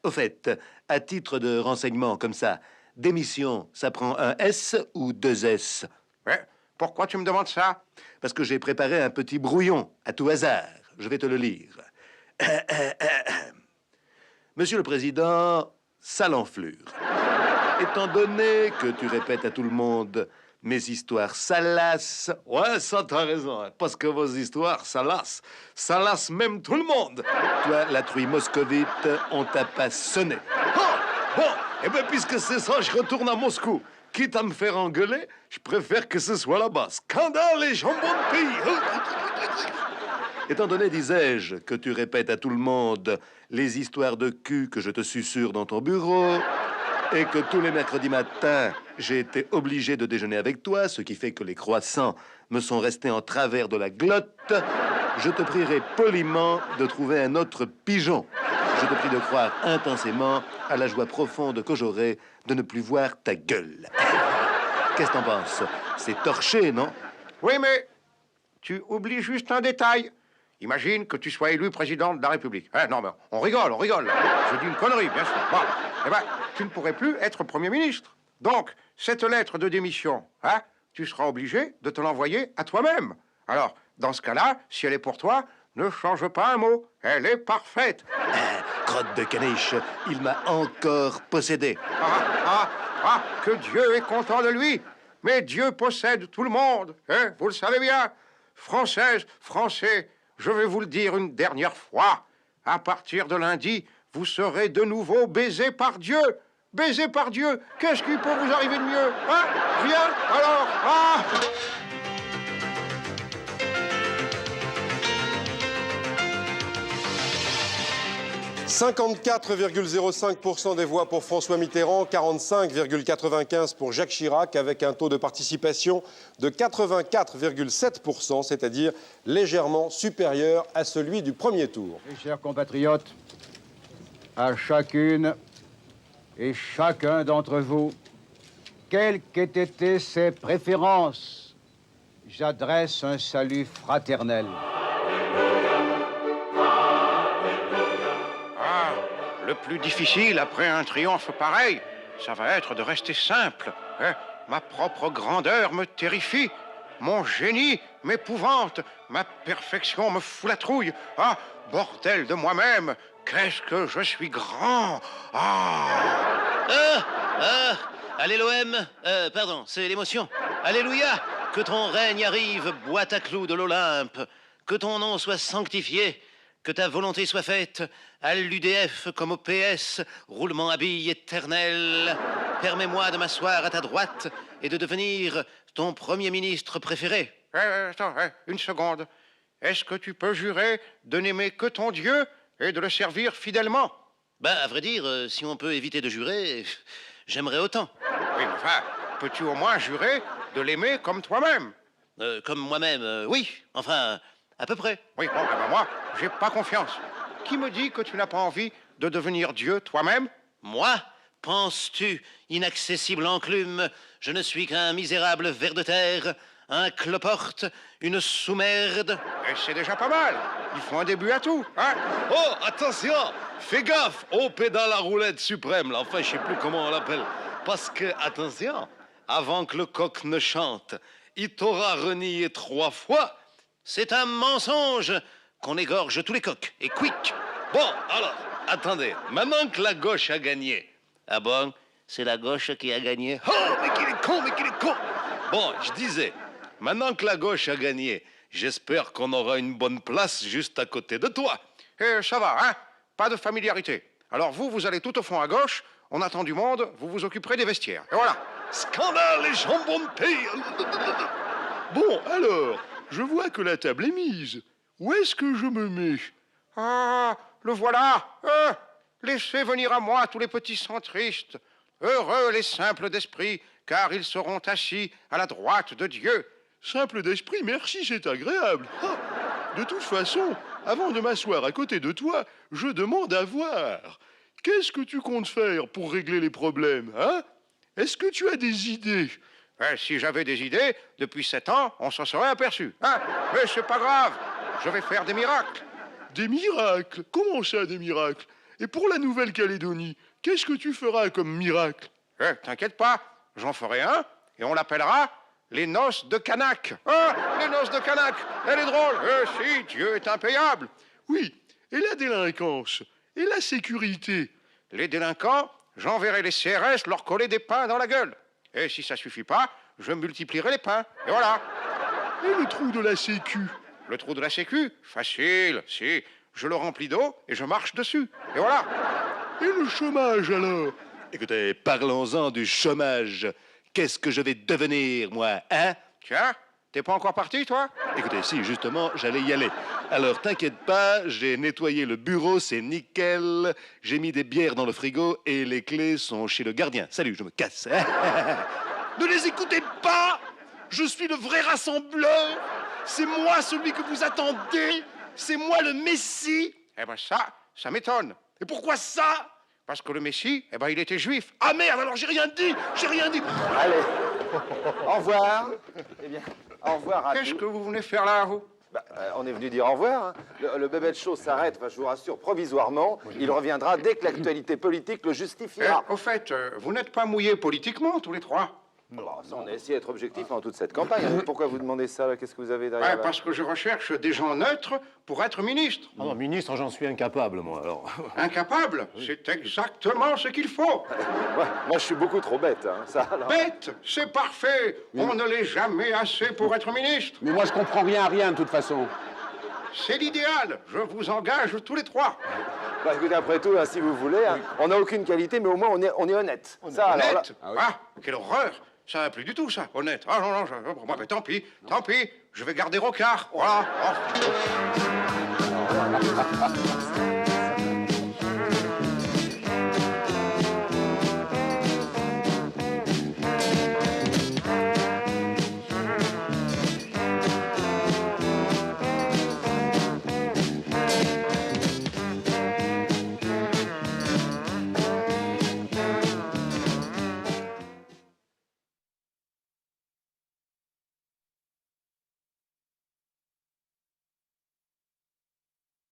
Au fait, à titre de renseignement comme ça, démission, ça prend un S ou 2 S? Ouais, pourquoi tu me demandes ça? Parce que j'ai préparé un petit brouillon à tout hasard. Je vais te le lire. Monsieur le Président, sale enflure. Étant donné que tu répètes à tout le monde mes histoires salaces... Ouais, ça, t'as raison, hein, parce que vos histoires salaces, ça lasse même tout le monde. Toi, la truie moscovite, on t'a pas sonné. Oh, bon, eh bien, puisque c'est ça, je retourne à Moscou. Quitte à me faire engueuler, je préfère que ce soit là-bas. Scandale et jambon de pays. Étant donné, disais-je, que tu répètes à tout le monde les histoires de cul que je te susurre dans ton bureau, et que tous les mercredis matins, j'ai été obligé de déjeuner avec toi, ce qui fait que les croissants me sont restés en travers de la glotte, je te prierai poliment de trouver un autre pigeon. Je te prie de croire intensément à la joie profonde que j'aurai de ne plus voir ta gueule. Qu'est-ce que t'en penses? C'est torché, non? Oui, mais tu oublies juste un détail. Imagine que tu sois élu président de la République. Hein, non, mais on rigole, on rigole. Je dis une connerie, bien sûr. Bon, eh ben, tu ne pourrais plus être Premier ministre. Donc, cette lettre de démission, hein, tu seras obligé de te l'envoyer à toi-même. Alors, dans ce cas-là, si elle est pour toi, ne change pas un mot. Elle est parfaite. Crotte de caniche, il m'a encore possédé. Que Dieu est content de lui. Mais Dieu possède tout le monde, hein, vous le savez bien. Françaises, Français, je vais vous le dire une dernière fois. À partir de lundi, vous serez de nouveau baisés par Dieu. Baisés par Dieu. Qu'est-ce qui peut vous arriver de mieux? Hein? Rien? Alors, 54,05% des voix pour François Mitterrand, 45,95% pour Jacques Chirac, avec un taux de participation de 84,7%, c'est-à-dire légèrement supérieur à celui du premier tour. Mes chers compatriotes, à chacune et chacun d'entre vous, quelles qu'aient été ses préférences, j'adresse un salut fraternel. le plus difficile après un triomphe pareil, ça va être de rester simple. Hein? Ma propre grandeur me terrifie. Mon génie m'épouvante. Ma perfection me fout la trouille. Ah, bordel de moi-même, qu'est-ce que je suis grand. Allez l'OM, pardon, c'est l'émotion. Alléluia, que ton règne arrive, boîte à clous de l'Olympe. Que ton nom soit sanctifié. Que ta volonté soit faite, à l'UDF comme au PS, roulement à billes éternel. Permets-moi de m'asseoir à ta droite et de devenir ton Premier ministre préféré. Attends, une seconde. Est-ce que tu peux jurer de n'aimer que ton Dieu et de le servir fidèlement? Ben, à vrai dire, si on peut éviter de jurer, j'aimerais autant. Oui, mais enfin, peux-tu au moins jurer de l'aimer comme toi-même? Comme moi-même, oui. Enfin, à peu près. Oui, bon, ben moi, j'ai pas confiance. Qui me dit que tu n'as pas envie de devenir Dieu toi-même? Moi? Penses-tu, inaccessible enclume, je ne suis qu'un misérable ver de terre, un cloporte, une sous-merde? Et c'est déjà pas mal. Il faut un début à tout, hein? Oh, attention! Fais gaffe au pédale à roulette suprême, là. Enfin, je sais plus comment on l'appelle. Parce que, attention, avant que le coq ne chante, il t'aura renié 3 fois. C'est un mensonge qu'on égorge tous les coqs. Et quick! Bon, alors, attendez. Maintenant que la gauche a gagné. Ah bon? C'est la gauche qui a gagné? Oh, mais qu'il est con, mais qu'il est con! Bon, je disais, maintenant que la gauche a gagné, j'espère qu'on aura une bonne place juste à côté de toi. Et ça va, hein? Pas de familiarité. Alors vous allez tout au fond à gauche. On attend du monde, vous vous occuperez des vestiaires. Et voilà. Scandale, les jambons de pays! Bon, alors, je vois que la table est mise. Où est-ce que je me mets? Ah, le voilà. Laissez venir à moi tous les petits centristes. Heureux les simples d'esprit, car ils seront assis à la droite de Dieu. Simple d'esprit, merci, c'est agréable. De toute façon, avant de m'asseoir à côté de toi, je demande à voir. Qu'est-ce que tu comptes faire pour régler les problèmes, hein? Est-ce que tu as des idées? Si j'avais des idées, depuis 7 ans, on s'en serait aperçu. Hein? Mais c'est pas grave, je vais faire des miracles. Des miracles? Comment ça, des miracles? Et pour la Nouvelle-Calédonie, qu'est-ce que tu feras comme miracle? T'inquiète pas, j'en ferai un, et on l'appellera les noces de Canac. Les noces de Canac, elle est drôle. Si, Dieu est impayable. Oui, et la délinquance? Et la sécurité? Les délinquants, j'enverrai les CRS leur coller des pains dans la gueule. Et si ça suffit pas, je multiplierai les pains. Et voilà. Et le trou de la Sécu? Le trou de la Sécu? Facile, si. Je le remplis d'eau et je marche dessus. Et voilà. Et le chômage, alors? Écoutez, parlons-en du chômage. Qu'est-ce que je vais devenir, moi, hein? Tiens, T'es pas encore parti, toi? Écoutez, si, justement, j'allais y aller. Alors, t'inquiète pas, j'ai nettoyé le bureau, c'est nickel. J'ai mis des bières dans le frigo et les clés sont chez le gardien. Salut, je me casse. Ne les écoutez pas! Je suis le vrai rassembleur! C'est moi celui que vous attendez! C'est moi le Messie! Eh ben ça m'étonne. Et pourquoi ça? Parce que le Messie, eh ben il était juif. Ah merde, alors j'ai rien dit! J'ai rien dit! Allez, au revoir. Eh bien, au revoir à tous. Qu'est-ce que vous venez faire là, vous? On est venu dire au revoir. Hein. Le bébé de show s'arrête, enfin, je vous rassure, provisoirement. Il reviendra dès que l'actualité politique le justifiera. Au fait, vous n'êtes pas mouillés politiquement, tous les trois? Ça, on a essayé d'être objectif pendant toute cette campagne. Pourquoi vous demandez ça, là? Qu'est-ce que vous avez derrière là? Parce que je recherche des gens neutres pour être ministre. Ah non, ministre, j'en suis incapable, moi, alors. Incapable? C'est exactement ce qu'il faut. Ouais, moi, je suis beaucoup trop bête, hein, ça. Alors... Bête? C'est parfait. On ne l'est jamais assez pour être ministre. Mais moi, je comprends rien à rien, de toute façon. C'est l'idéal. Je vous engage tous les trois. Bah, écoutez, après tout, hein, si vous voulez, hein, on n'a aucune qualité, mais au moins, on est honnête. Ça, honnête? alors, là... Quelle horreur. Ça va plus du tout, ça, honnête. Ah non, pour moi, mais tant pis, je vais garder Rocard, voilà. Oh.